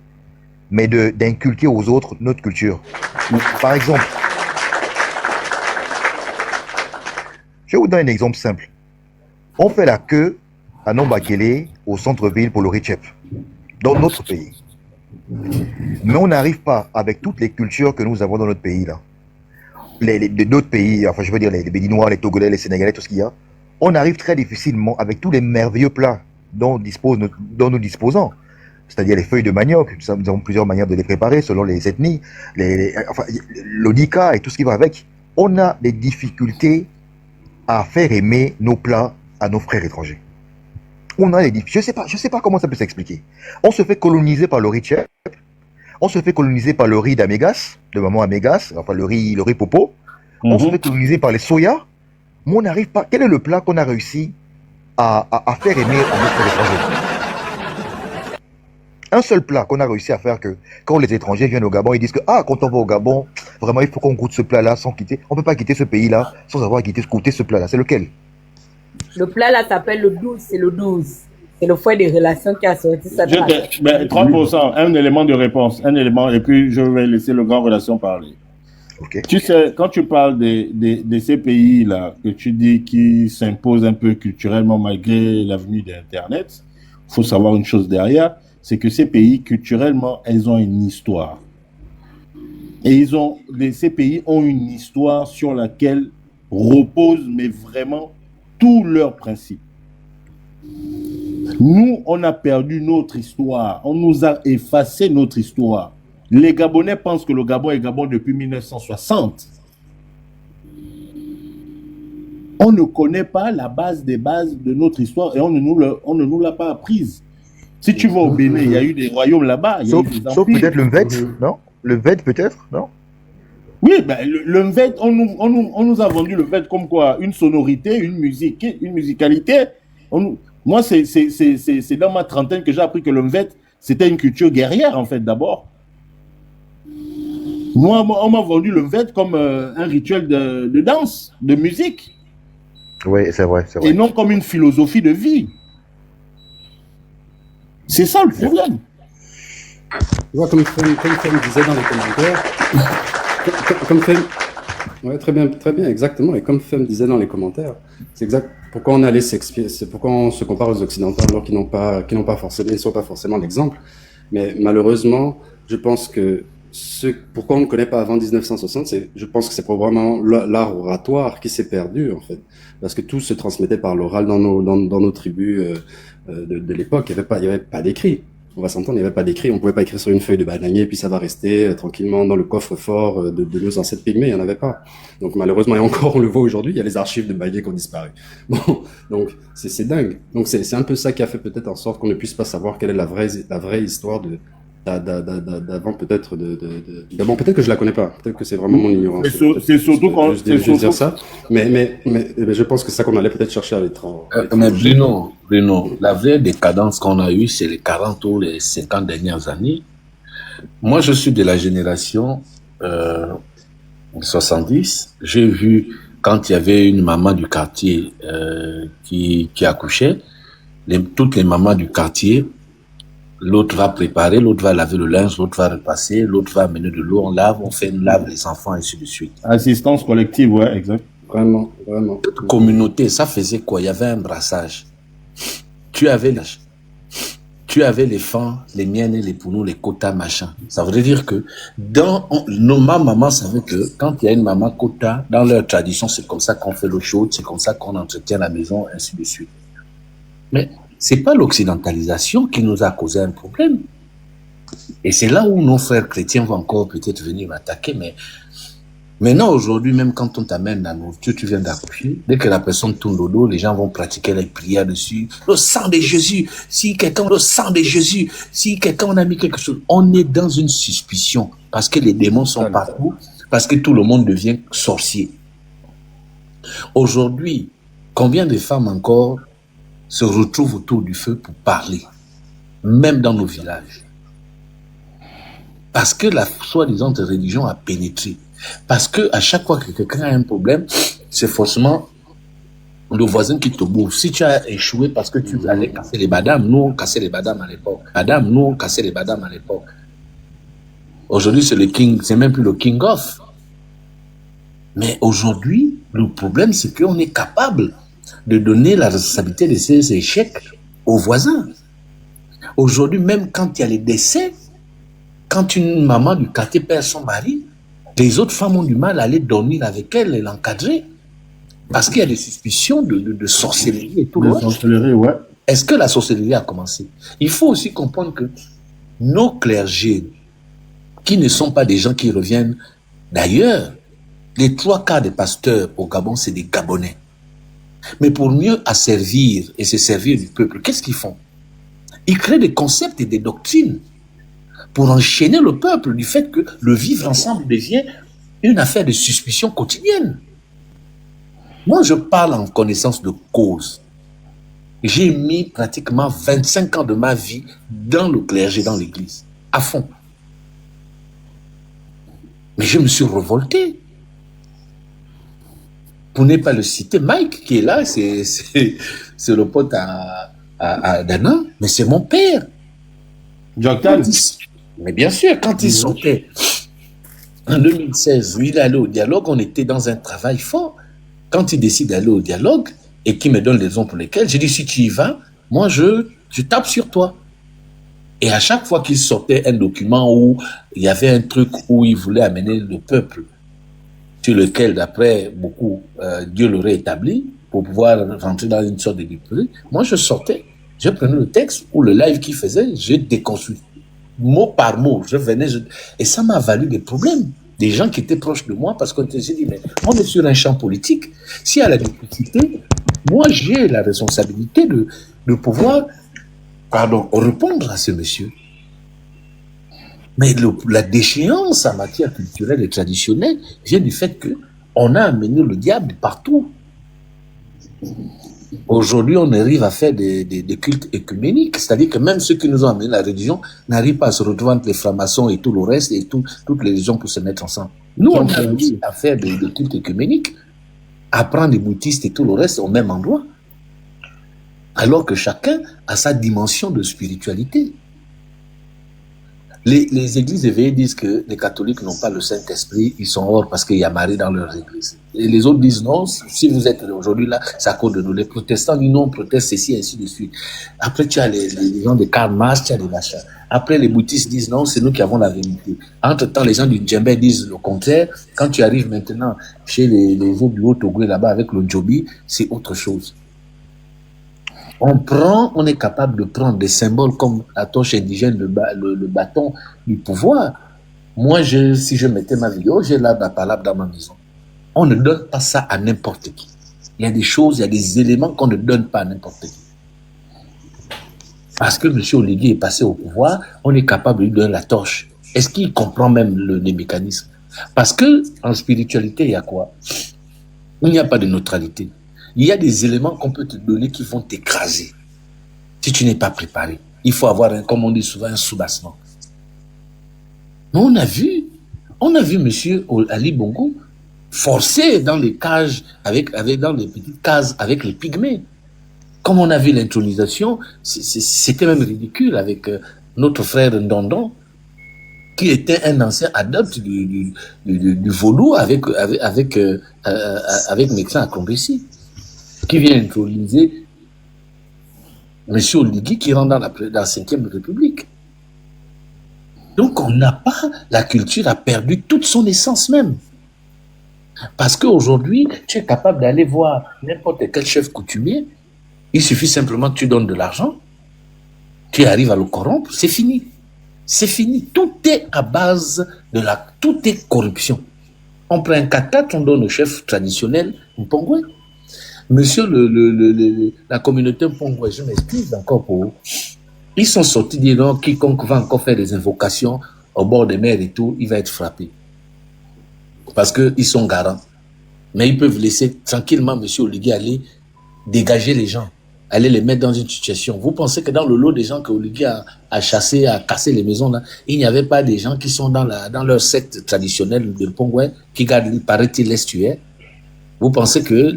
mais d'inculquer aux autres notre culture. Par exemple, je vais vous donner un exemple simple. On fait la queue à Nombakele, au centre-ville, pour le Richep, dans notre pays. Mais on n'arrive pas, avec toutes les cultures que nous avons dans notre pays, là, d'autres pays, enfin je veux dire les Béninois, les Togolais, les Sénégalais, tout ce qu'il y a, on arrive très difficilement avec tous les merveilleux plats dont nous disposons. C'est-à-dire les feuilles de manioc, nous avons plusieurs manières de les préparer selon les ethnies, enfin, l'odika et tout ce qui va avec. On a des difficultés à faire aimer nos plats à nos frères étrangers. On a des difficultés, je sais pas comment ça peut s'expliquer. On se fait coloniser par le riz tchèp, on se fait coloniser par le riz d'Amégas, de maman Amégas, enfin le riz popo. On se fait coloniser par les soya, mais on n'arrive pas. Quel est le plat qu'on a réussi à faire aimer à nos frères étrangers? Un seul plat qu'on a réussi à faire que quand les étrangers viennent au Gabon, ils disent que quand on va au Gabon, vraiment il faut qu'on goûte ce plat-là sans quitter. On peut pas quitter ce pays-là sans avoir goûté ce plat-là. C'est lequel? Le plat là s'appelle le 12, c'est le 12. C'est le foyer des relations qui a sorti ça. 3%, un élément de réponse, un élément, et puis je vais laisser le grand relation parler. Okay. Tu sais, quand tu parles de ces pays-là, que tu dis qui s'imposent un peu culturellement malgré l'avenue d'Internet, il faut savoir une chose derrière, c'est que ces pays, culturellement, ils ont une histoire. Et ces pays ont une histoire sur laquelle reposent, mais vraiment, tous leurs principes. Nous, on a perdu notre histoire. On nous a effacé notre histoire. Les Gabonais pensent que le Gabon est Gabon depuis 1960. On ne connaît pas la base des bases de notre histoire et on ne nous l'a pas apprise. Si tu vas au Bénin, il y a eu des royaumes là-bas. Sauf peut-être le Mvet, non? Le Mvet peut-être, non? Oui, ben, le Mvet, on nous a vendu le Mvet comme quoi? Une sonorité, une musique, une musicalité. Moi, c'est dans ma trentaine que j'ai appris que le Mvet, c'était une culture guerrière, en fait, d'abord. Moi, on m'a vendu le Mvet comme un rituel de danse, de musique. Oui, c'est vrai. Et non comme une philosophie de vie. C'est ça le problème. Tu vois, comme Fem disait dans les commentaires, ouais, très bien, exactement. Et comme Fem disait dans les commentaires, c'est exact. Pourquoi on allait s'expier, c'est pourquoi on se compare aux Occidentaux alors qu'ils n'ont pas forcément l'exemple. Mais malheureusement, je pense que pourquoi on ne connaît pas avant 1960, je pense que c'est probablement l'art oratoire qui s'est perdu, en fait. Parce que tout se transmettait par l'oral dans nos tribus de l'époque. Il y avait pas d'écrit. On va s'entendre, il n'y avait pas d'écrit. On pouvait pas écrire sur une feuille de bananier, puis ça va rester tranquillement dans le coffre-fort de nos ancêtres pygmées. Il n'y en avait pas. Donc malheureusement, et encore on le voit aujourd'hui, il y a les archives de bananier qui ont disparu. Bon, donc c'est dingue. Donc c'est un peu ça qui a fait peut-être en sorte qu'on ne puisse pas savoir quelle est la vraie histoire d'avant, peut-être d'avant, peut-être que je la connais pas, peut-être que c'est vraiment mon ignorance. C'est surtout quand je dire ça, mais je pense que c'est ça qu'on allait peut-être chercher à l'étranger. Mais Bruno, la vraie décadence qu'on a eue, c'est les 40 ou les 50 dernières années. Moi, je suis de la génération 70. J'ai vu quand il y avait une maman du quartier qui accouchait, toutes les mamans du quartier. L'autre va préparer, l'autre va laver le linge, l'autre va repasser, l'autre va amener de l'eau, on lave les enfants, et ainsi de suite. Assistance collective, ouais, exact. Vraiment. Communauté, ça faisait quoi? Il y avait un brassage. Tu avais les fans, les miennes, les pounous, les quotas, machin. Ça voudrait dire que ma maman savait que quand il y a une maman quota, dans leur tradition, c'est comme ça qu'on fait l'eau chaude, c'est comme ça qu'on entretient la maison, ainsi de suite. Mais c'est pas l'occidentalisation qui nous a causé un problème. Et c'est là où nos frères chrétiens vont encore peut-être venir m'attaquer, mais maintenant, aujourd'hui, même quand on t'amène la nourriture, tu viens d'accoucher, dès que la personne tourne le dos, les gens vont pratiquer les prières dessus. Le sang de Jésus, le sang de Jésus, si quelqu'un on a mis quelque chose, on est dans une suspicion, parce que les démons sont partout, parce que tout le monde devient sorcier. Aujourd'hui, combien de femmes encore se retrouvent autour du feu pour parler, même dans nos villages. Parce que la soi-disant religion a pénétré. Parce que à chaque fois que quelqu'un a un problème, c'est forcément le voisin qui te bouffe. Si tu as échoué parce que tu allais casser les badames, nous on cassait les badames à l'époque. Aujourd'hui, c'est le king, c'est même plus le king of. Mais aujourd'hui, le problème, c'est qu'on est capable de donner la responsabilité de ces échecs aux voisins. Aujourd'hui, même quand il y a les décès, quand une maman du quartier perd son mari, les autres femmes ont du mal à aller dormir avec elle et l'encadrer. Parce qu'il y a des suspicions de sorcellerie et tout le reste. Sorcellerie, ouais. Est-ce que la sorcellerie a commencé? Il faut aussi comprendre que nos clergés, qui ne sont pas des gens qui reviennent d'ailleurs, les 3/4 des pasteurs au Gabon, c'est des Gabonais. Mais pour mieux asservir et se servir du peuple, qu'est-ce qu'ils font? Ils créent des concepts et des doctrines pour enchaîner le peuple du fait que le vivre ensemble devient une affaire de suspicion quotidienne. Moi, je parle en connaissance de cause. J'ai mis pratiquement 25 ans de ma vie dans le clergé, dans l'église, à fond. Mais je me suis révolté. Pour ne pas le citer, Mike, qui est là, c'est le pote à Dana, mais c'est mon père. Joktan. Mais bien sûr, quand il sortait en 2016, il allait au dialogue, on était dans un travail fort. Quand il décide d'aller au dialogue et qu'il me donne les raisons pour lesquelles, j'ai dit, si tu y vas, moi, je tape sur toi. Et à chaque fois qu'il sortait un document où il y avait un truc où il voulait amener le peuple, sur lequel, d'après beaucoup, Dieu l'aurait établi, pour pouvoir rentrer dans une sorte de librairie, moi, je sortais, je prenais le texte ou le live qu'il faisait, je déconstruisais, mot par mot, je venais, et ça m'a valu des problèmes. Des gens qui étaient proches de moi, parce qu'on s'est dit, mais on est sur un champ politique, s'il y a la duplicité, moi, j'ai la responsabilité de pouvoir, répondre à ce monsieur. Mais la déchéance en matière culturelle et traditionnelle vient du fait qu'on a amené le diable partout. Aujourd'hui, on arrive à faire des cultes écuméniques, c'est-à-dire que même ceux qui nous ont amené la religion n'arrivent pas à se retrouver entre les francs-maçons et tout le reste, et toutes les religions pour se mettre ensemble. Nous, on a réussi à faire des cultes écuméniques, à prendre les bouddhistes et tout le reste au même endroit, alors que chacun a sa dimension de spiritualité. Les églises éveillées disent que les catholiques n'ont pas le Saint-Esprit, ils sont hors parce qu'il y a Marie dans leurs églises. Et les autres disent non, si vous êtes aujourd'hui là, c'est à cause de nous. Les protestants disent non, protestent ceci, ainsi de suite. Après, tu as les gens de Karl Marx, tu as les machins. Après, les bouddhistes disent non, c'est nous qui avons la vérité. Entre-temps, les gens du Djembe disent le contraire. Quand tu arrives maintenant chez les autres du Haut-Togo là-bas avec le Djobi, c'est autre chose. On est capable de prendre des symboles comme la torche indigène, le bâton du pouvoir. Moi, si je mettais ma vidéo, j'ai là la palabre dans ma maison. On ne donne pas ça à n'importe qui. Il y a des choses, il y a des éléments qu'on ne donne pas à n'importe qui. Parce que M. Oligui est passé au pouvoir, on est capable de lui donner la torche. Est-ce qu'il comprend même les mécanismes? Parce que en spiritualité, il y a quoi? Il n'y a pas de neutralité. Il y a des éléments qu'on peut te donner qui vont t'écraser. Si tu n'es pas préparé. Il faut avoir, comme on dit souvent, un soubassement. Mais on a vu M. Ali Bongo forcé dans les cages, dans les petites cases avec les pygmées. Comme on a vu l'intronisation, c'était même ridicule avec notre frère Ndondon, qui était un ancien adepte du vaudou avec médecin à Combessi, qui vient introniser M. Oligui qui rentre dans la 5e République. Donc on n'a pas, la culture a perdu toute son essence même. Parce qu'aujourd'hui, tu es capable d'aller voir n'importe quel chef coutumier, il suffit simplement que tu donnes de l'argent, tu arrives à le corrompre, c'est fini. C'est fini. Tout est à base tout est corruption. On prend un 4x4, on donne au chef traditionnel Mpongwe. Monsieur la communauté Mpongwe, je m'excuse encore pour eux. Ils sont sortis dire non, quiconque va encore faire des invocations au bord des mers et tout, il va être frappé. Parce qu'ils sont garants. Mais ils peuvent laisser tranquillement M. Oligui aller dégager les gens, aller les mettre dans une situation. Vous pensez que dans le lot des gens que Oligui a chassé, a cassé les maisons, là, il n'y avait pas des gens qui sont dans leur secte traditionnelle de Mpongwe, qui gardent, paraît-il, l'estuaire. Vous pensez que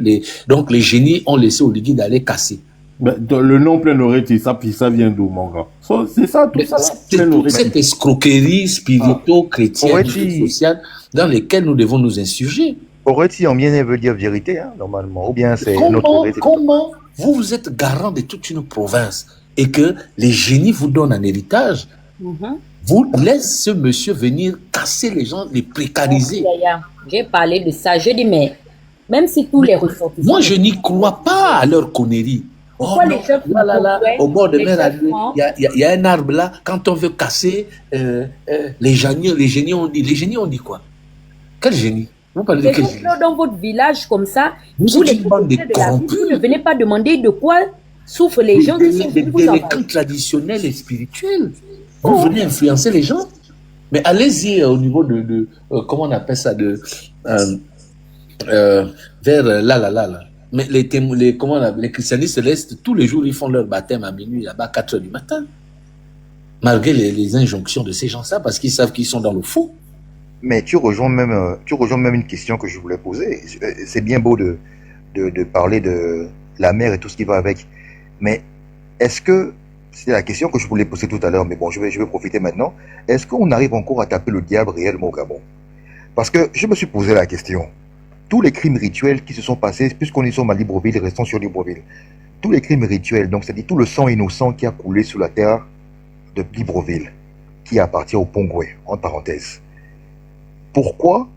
donc les génies ont laissé Oligui d'aller casser. Ben, le nom plein oreille, ça vient d'où, mon gars? C'est ça, tout ça. C'est toute cette escroquerie spirito-chrétienne, sociale, dans lesquelles nous devons nous insurger. Aurait-il en bien veut dire vérité, hein, normalement, ou bien c'est notre vérité? Comment vous êtes garant de toute une province et que les génies vous donnent un héritage Vous laissez ce monsieur venir casser les gens, les précariser. J'ai parlé de ça. Je dis, mais même si tous les ressortissants... Moi, je n'y crois pas à leur connerie. Pourquoi les chefs là, au bord de mer, il y a un arbre là. Quand on veut casser, les génies ont dit. Les génies ont dit quoi? Quel génie? Vous parlez de quel génie? Dans votre village comme ça, vous êtes une bande de corrompus. Vous ne venez pas demander de quoi souffrent les gens qui sont des délinquants traditionnels et spirituels. Vous venez influencer les gens. Mais allez-y au niveau de comment on appelle ça, vers là. Mais les christianistes célestes, tous les jours, ils font leur baptême à minuit, là-bas, 4 h du matin. Malgré les injonctions de ces gens-là, parce qu'ils savent qu'ils sont dans le faux. Mais tu rejoins même une question que je voulais poser. C'est bien beau de parler de la mer et tout ce qui va avec. Mais est-ce que, c'est la question que je voulais poser tout à l'heure, mais bon, je vais profiter maintenant. Est-ce qu'on arrive encore à taper le diable réellement au Gabon? Parce que je me suis posé la question. Tous les crimes rituels qui se sont passés, puisqu'on y sommes à Libreville, restons sur Libreville. Tous les crimes rituels, donc c'est-à-dire tout le sang innocent qui a coulé sur la terre de Libreville, qui appartient au Pongwe, en parenthèse. Pourquoi?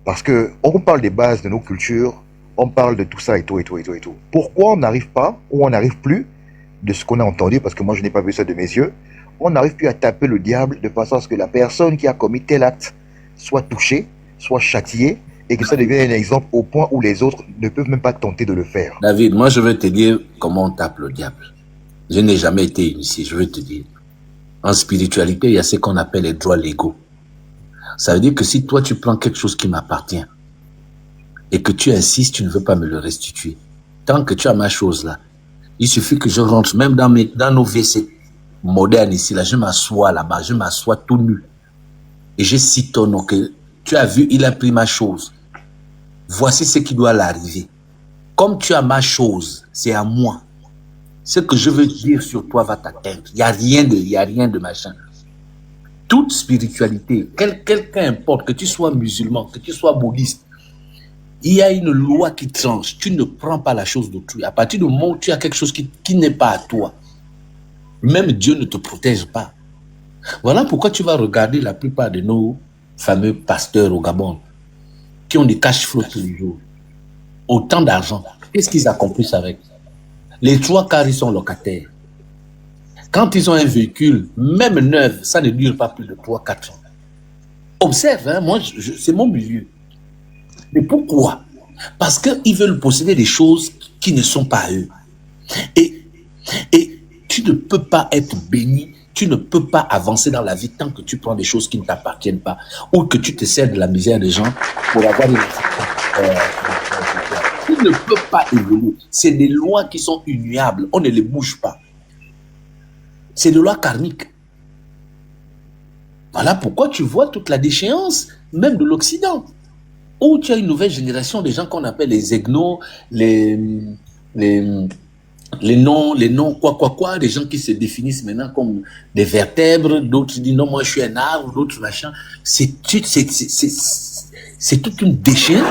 Parce que on parle des bases de nos cultures, on parle de tout ça et tout. Pourquoi on n'arrive pas, ou on n'arrive plus, de ce qu'on a entendu, parce que moi je n'ai pas vu ça de mes yeux, on n'arrive plus à taper le diable de façon à ce que la personne qui a commis tel acte soit touchée, soit châtiée, et que ça devienne un exemple au point où les autres ne peuvent même pas tenter de le faire. David, moi je vais te dire comment on tape le diable. Je n'ai jamais été initié, je vais te dire. En spiritualité, il y a ce qu'on appelle les droits légaux. Ça veut dire que si toi tu prends quelque chose qui m'appartient et que tu insistes, tu ne veux pas me le restituer. Tant que tu as ma chose là, il suffit que je rentre même dans nos WC modernes ici, là, je m'assois là-bas, je m'assois tout nu. Et je cite ton nom que tu as vu, il a pris ma chose. Voici ce qui doit l'arriver. Comme tu as ma chose, c'est à moi. Ce que je veux dire sur toi va t'atteindre. Il n'y a rien de machin. Toute spiritualité, qu'importe, que tu sois musulman, que tu sois bouddhiste, il y a une loi qui tranche. Tu ne prends pas la chose d'autrui. À partir du moment où tu as quelque chose qui n'est pas à toi, même Dieu ne te protège pas. Voilà pourquoi tu vas regarder la plupart de nos fameux pasteurs au Gabon qui ont des cash flows tous les jours. Autant d'argent. Qu'est-ce qu'ils accomplissent avec? Les 3/4, ils sont locataires. Quand ils ont un véhicule, même neuf, ça ne dure pas plus de 3-4 ans. Observe, hein, moi, c'est mon milieu. Mais pourquoi? Parce qu'ils veulent posséder des choses qui ne sont pas à eux. Et tu ne peux pas être béni, tu ne peux pas avancer dans la vie tant que tu prends des choses qui ne t'appartiennent pas ou que tu te sers de la misère des gens pour avoir une... Tu ne peux pas évoluer. C'est des lois qui sont immuables, on ne les bouge pas. C'est des lois karmiques. Voilà pourquoi tu vois toute la déchéance, même de l'Occident, où tu as une nouvelle génération des gens qu'on appelle les ethnos, les noms, quoi, des gens qui se définissent maintenant comme des vertèbres, d'autres disent non, moi je suis un arbre, d'autres machin. C'est toute une déchéance.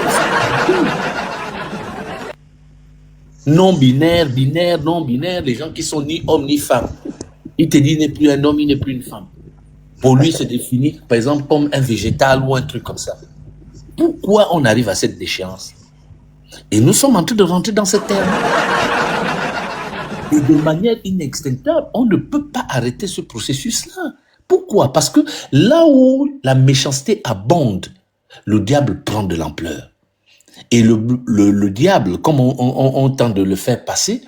Non-binaire, binaire, non-binaire, les gens qui sont ni homme ni femme. Il te dit il n'est plus un homme, il n'est plus une femme. Pour lui, c'est défini, par exemple, comme un végétal ou un truc comme ça. Pourquoi on arrive à cette déchéance? Et nous sommes en train de rentrer dans cette ère. Et de manière inextinctable, on ne peut pas arrêter ce processus-là. Pourquoi? Parce que là où la méchanceté abonde, le diable prend de l'ampleur. Et le diable, comme on tente de le faire passer,